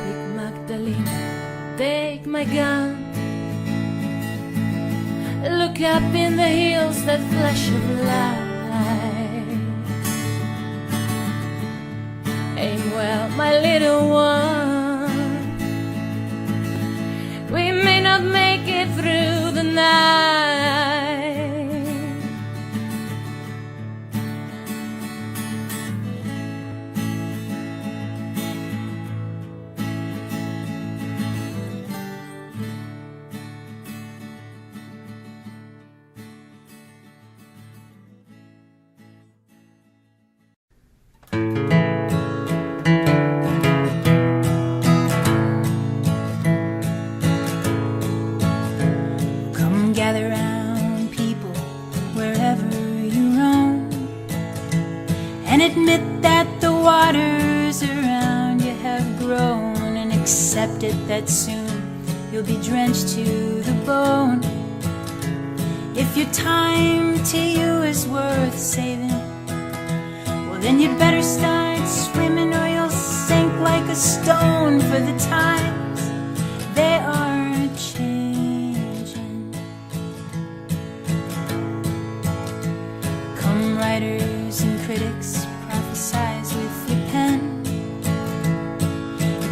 Big Magdalena, take my gun. Look up in the hills, that flash of light. Aim well, my little one. We may not make it through the night.
Gather round, people, wherever you roam, and admit that the waters around you have grown, and accept it that soon you'll be drenched to the bone. If your time to you is worth saving, well then you'd better start swimming or you'll sink like a stone, for the times they are writers and critics, prophesize with your pen.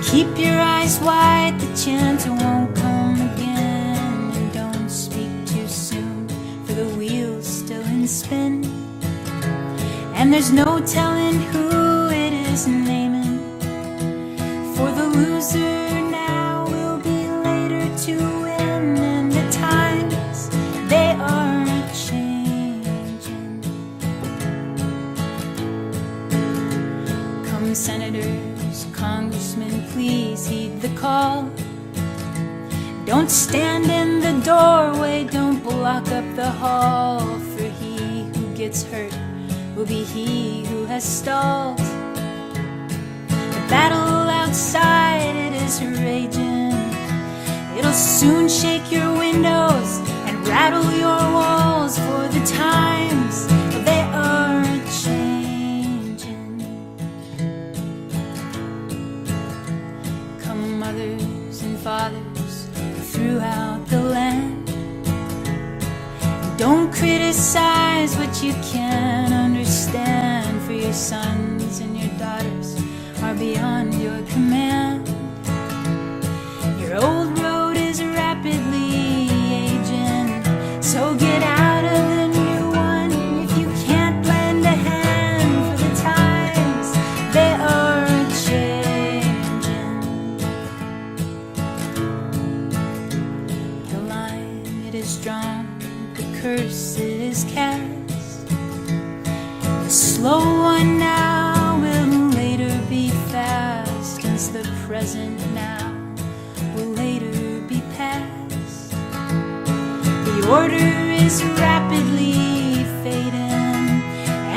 Keep your eyes wide, the chance won't come again. And don't speak too soon, for the wheel's still in spin. And there's no telling who it is naming, for the loser now will be later to win. And the times, they are senators, congressmen, please heed the call. Don't stand in the doorway, don't block up the hall, for he who gets hurt will be he who has stalled. The battle outside, it is raging. It'll soon shake your windows and rattle your walls, for the times, they are changing. fathers throughout the land. Don't criticize what you can't understand, for your sons and your daughters are beyond your command. Your old road is rapidly aging, so get out of the new one if you can't lend a hand, for the times they are changing. The line it is drawn, the curse is cast. The slow one now will later be fast, as the present now will later be past. The order is rapidly fading,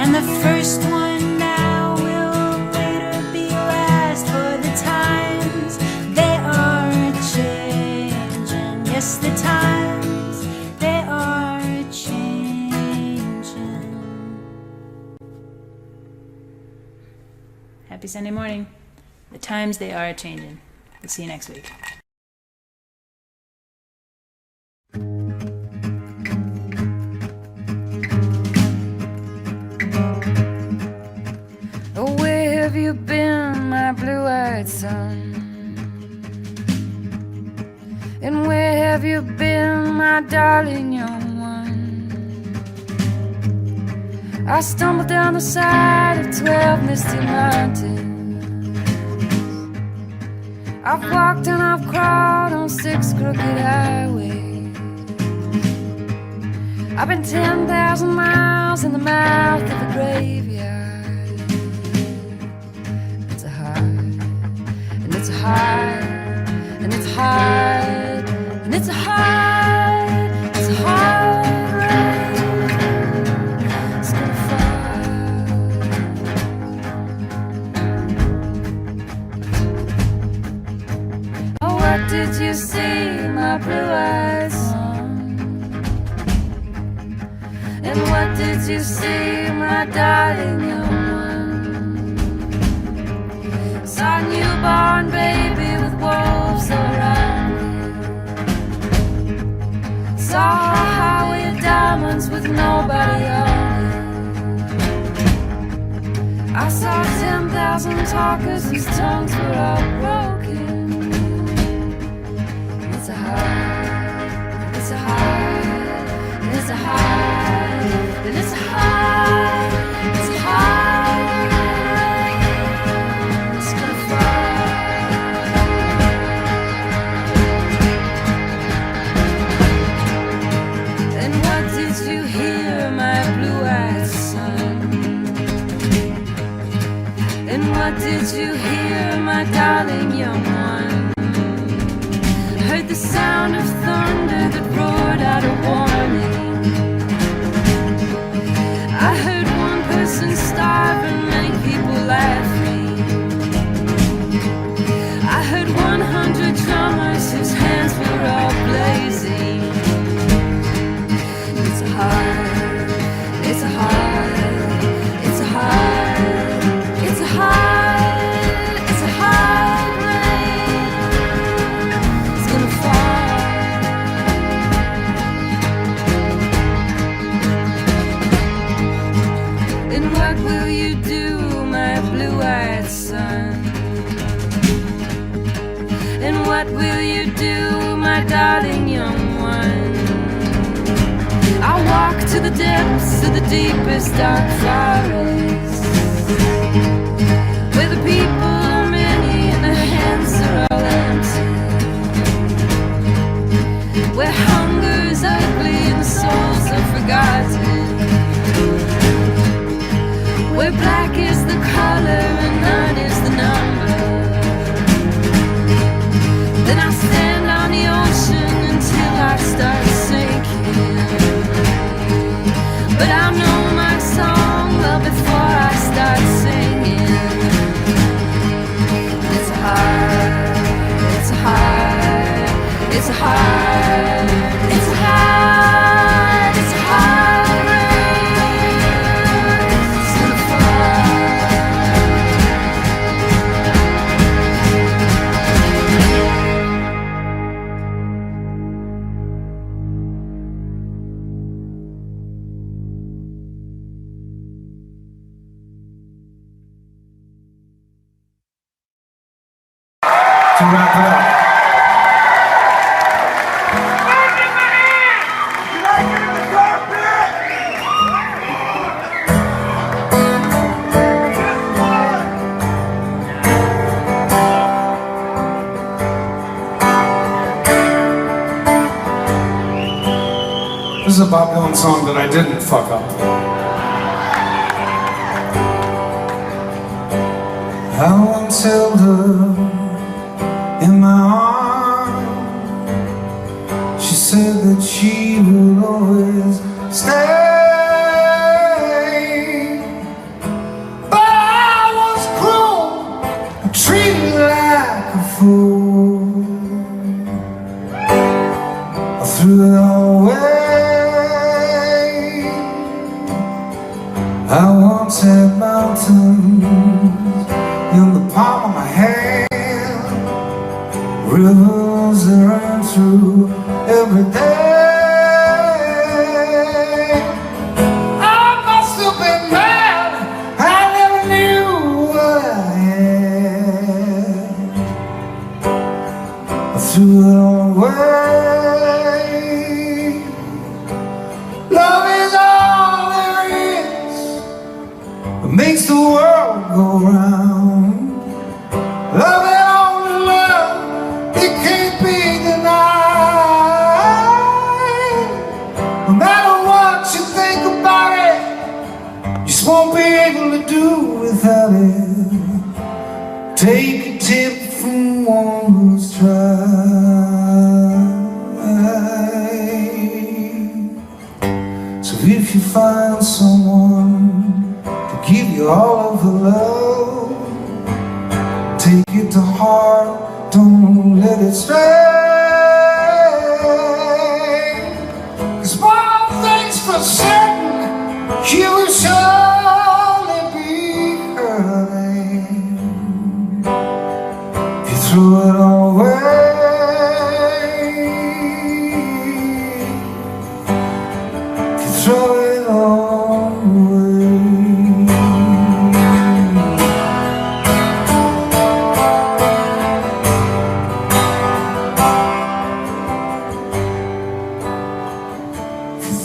and the first one now will later be last, for the times they are changing. Yes, the times they are changing. Happy Sunday morning. The times they are changing. We'll see you next week.
Oh, where have you been, my blue-eyed son? And where have you been, my darling young one? I stumbled down the side of 12 misty mountains. I've walked and I've crawled on 6 crooked highways. I've been 10,000 miles in the mouth of a graveyard. It's a hard, and it's a hard, and it's hard, and it's a hard, it's a hard rain. It's gonna fall. Oh, what did you see, my blue-eyed son? And what did you see, my darling young one? Saw a newborn baby with wolves around it. Saw a highway of diamonds with nobody on it. I saw 10,000 talkers whose tongues were all broken. It's a hard, it's a hard, it's a hard. And it's hard, it's hard, it's gonna fall. And what did you hear, my blue-eyed son? And what did you hear, my darling young one? Heard the sound of thunder that roared out a warning. I heard one person starve and many people laughing. I heard 100 drummers whose hands were all blazing. It's a hard, it's a hard, it's a hard, it's a hard, it's a hard rain. It's gonna fall. And what will you do, my blue-eyed son? And what will you do, my darling young one? I'll walk to the depths of the deepest dark forest, where the people are many and their hands are all empty, where hunger's ugly and souls are forgotten, where black is the color and none is the number. Then I stand on the ocean until I start sinking. But I know my song well before I start singing. It's a hard, it's a hard, it's a hard, it's a hard, it's a hard rain. It's gonna fall.
to wrap it up. This is a Bob Dylan song that I didn't fuck up. I once held her in my arms. She said that she would always stay. But I was cruel, treated like a fool. I threw it all away. I once had mountains in the palm of my hand, rivers that run through every day. I must have been mad, I never knew what I had. I threw it all away. Love is all there is, it makes the world go round. Love and only love, it can't be denied. No matter what you think about it, you just won't be able to do without it. Take a tip from one who's tried. So if you find someone to give you all of the love, take it to heart, don't let it stray. 'Cause one thing's for certain, you will surely be hurting if you threw it all away. If you throw it all away.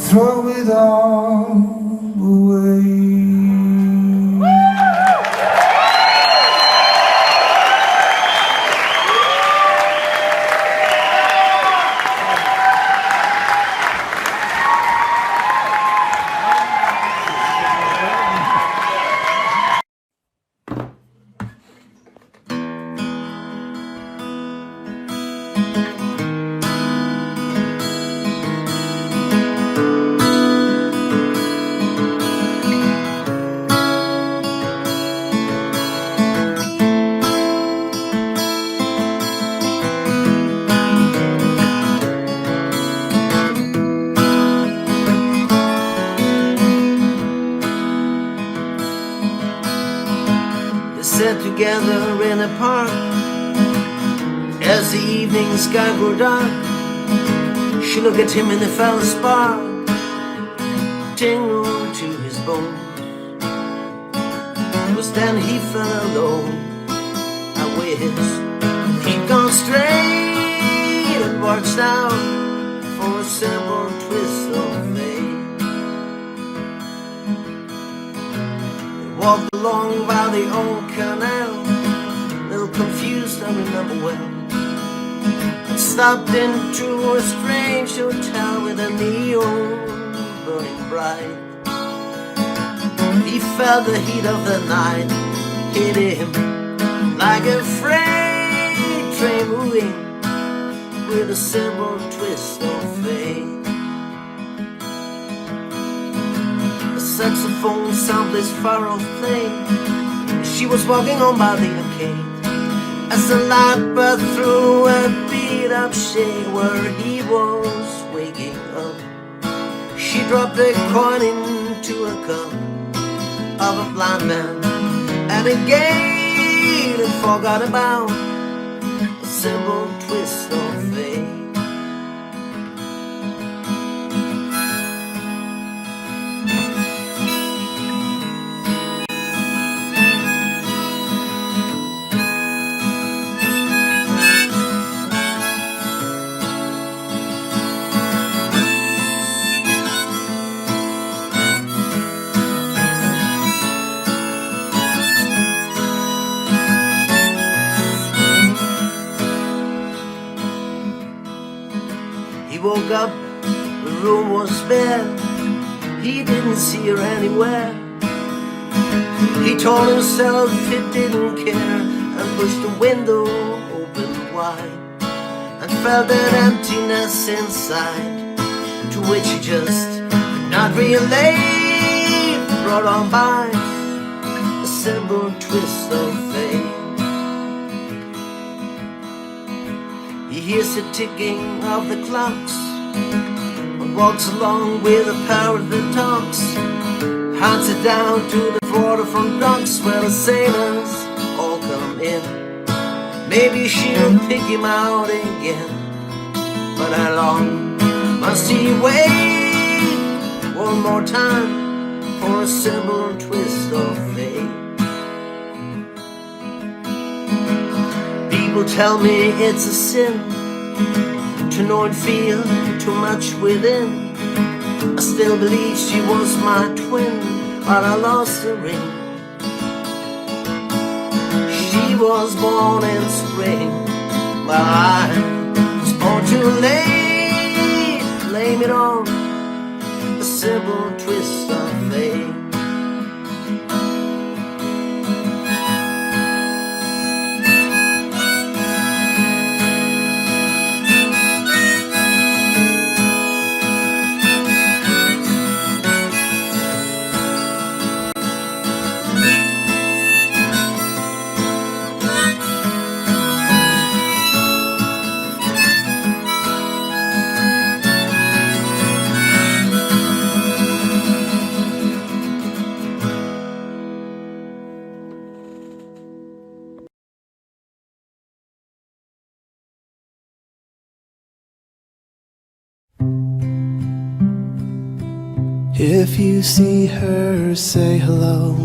Throw it all away.
Sat together in a park as the evening sky grew dark. She looked at him and there fell a spark, tingled to his bones. It was then he fell alone. I wish he'd gone straight and watched out for a simple twist of fate. Walked along by the old canal, a little confused, I remember well. And stopped into a strange hotel with a neon burning bright. He felt the heat of the night hit him like a freight train moving with a simple twist of fate. Saxophone soundless far off playing. She was walking on by the arcade as the light burst through a beat up shade where he was waking up. She dropped a coin into a cup of a blind man and again and forgot about a simple twist of fate. woke up, the room was bare. He didn't see her anywhere. He told himself he didn't care and pushed the window open wide and felt an emptiness inside, to which he just could not relate. Brought on by a simple twist of fate. He hears the ticking of the clocks and walks along with the power that talks. Hands it down to the waterfront docks where the sailors all come in. Maybe she'll pick him out again, but how long must he wait? One more time for a simple twist of fate. People tell me it's a sin to know and feel too much within. I still believe she was my twin, but I lost the ring. She was born in spring, but I was born too late. Blame it on a simple twist of fate.
If you see her, say hello.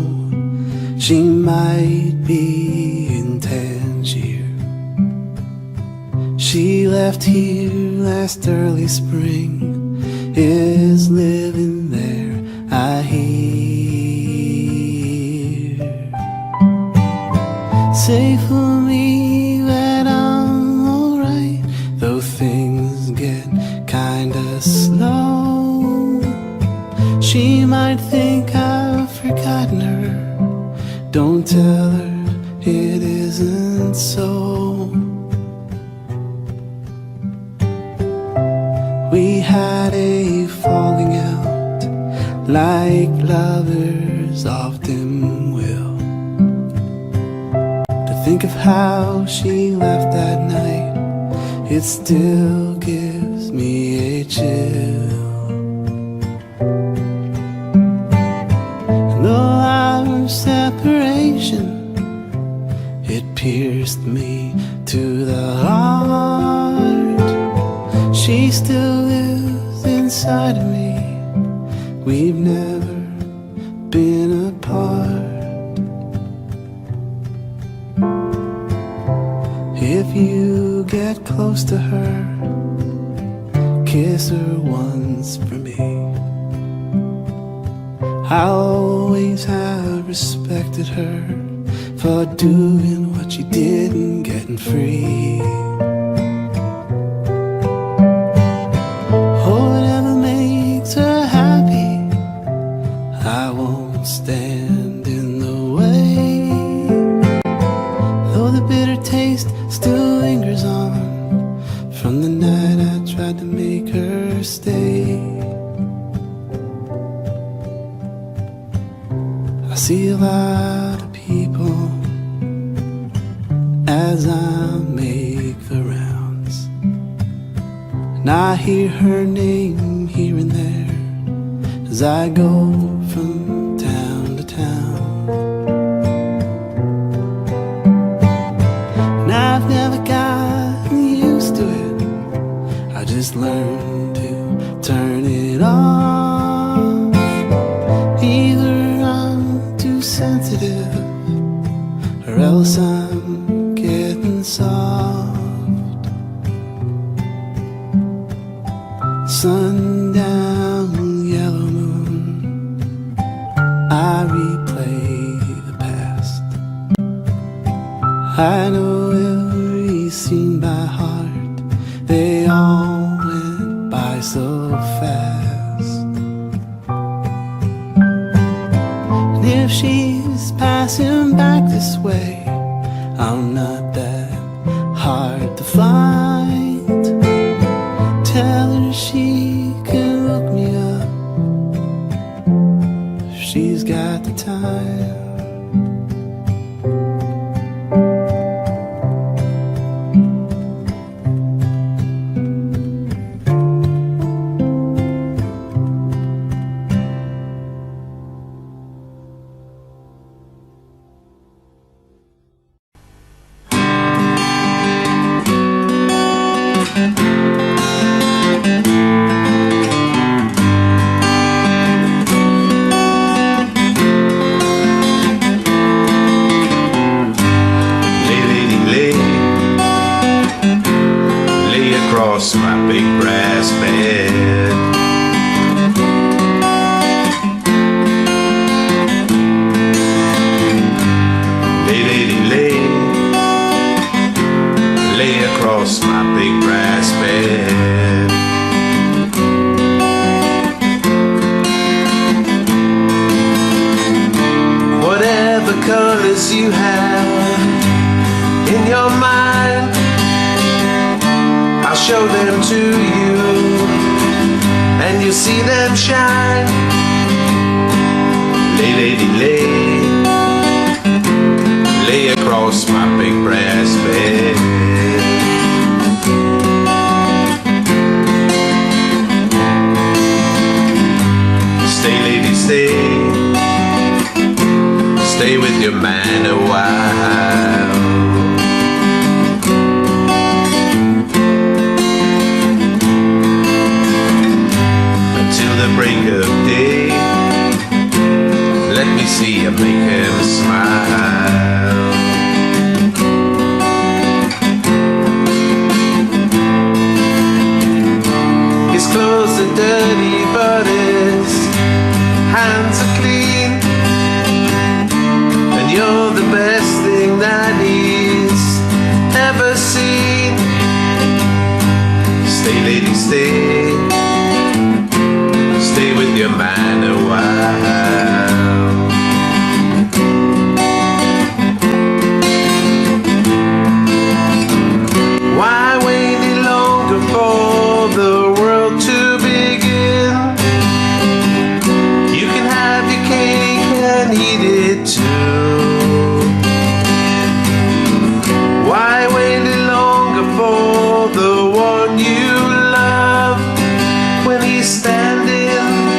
She might be in Tangier. She left here last early spring, is living there, I hear. Say for me that I'm alright, though things get kinda slow. She might think I've forgotten her. Don't tell her it isn't so. We had a falling out, like lovers often will. To think of how she left that night, it still gives me a chill. Separation, it pierced me to the heart. She still lives inside of me. We've never been apart. If you get close to her, kiss her once for me. I always have respected her for doing what she did and getting free. Oh, whatever makes her happy, I won't stand in the way. Though the bitter taste still lingers on from the night I tried to make her stay. I see a lot of people as I make the rounds, and I hear her name here and there as I go from town to town. And I've never gotten used to it, I just learned to turn it off. Either sensitive, or else I'm getting soft. Sundown, yellow moon, I replay the past. I know every scene by heart, they all went by so fast. And if she's passing back this way, I'm not that hard to find. Tell her she can look me up if she's got the time.
Across my big brass bed, lay across my big brass bed. Whatever colors you have in your mind, I'll show them to you, and you'll see them shine. Lay, lady, lay across my big brass bed. Stay, lady, stay with your man a while. The break of day, let me see you make him smile. His clothes are dirty, but his hands are clean, and you're the best thing that he's ever seen. Stay, lady, stay with your man a while. Why wait any longer for the world to begin? You can have your cake and eat it too. Why wait any longer for the one you love when he's standing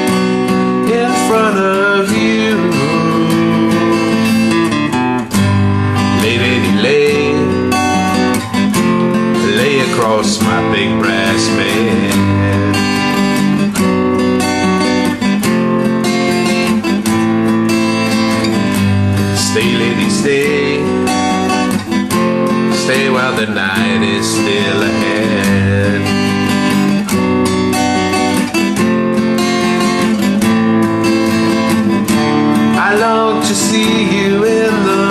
in front of you? Lay, lady, lay across my big brass bed. Stay, lady, stay while the night is still ahead. I long to see you in the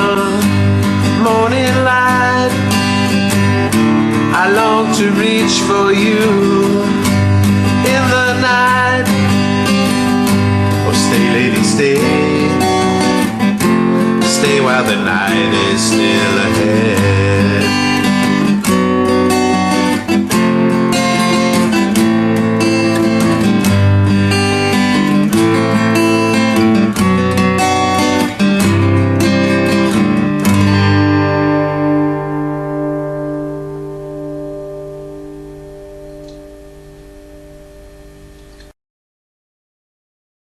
morning light. I long to reach for you in the night. Oh, stay, lady, stay while the night is still ahead.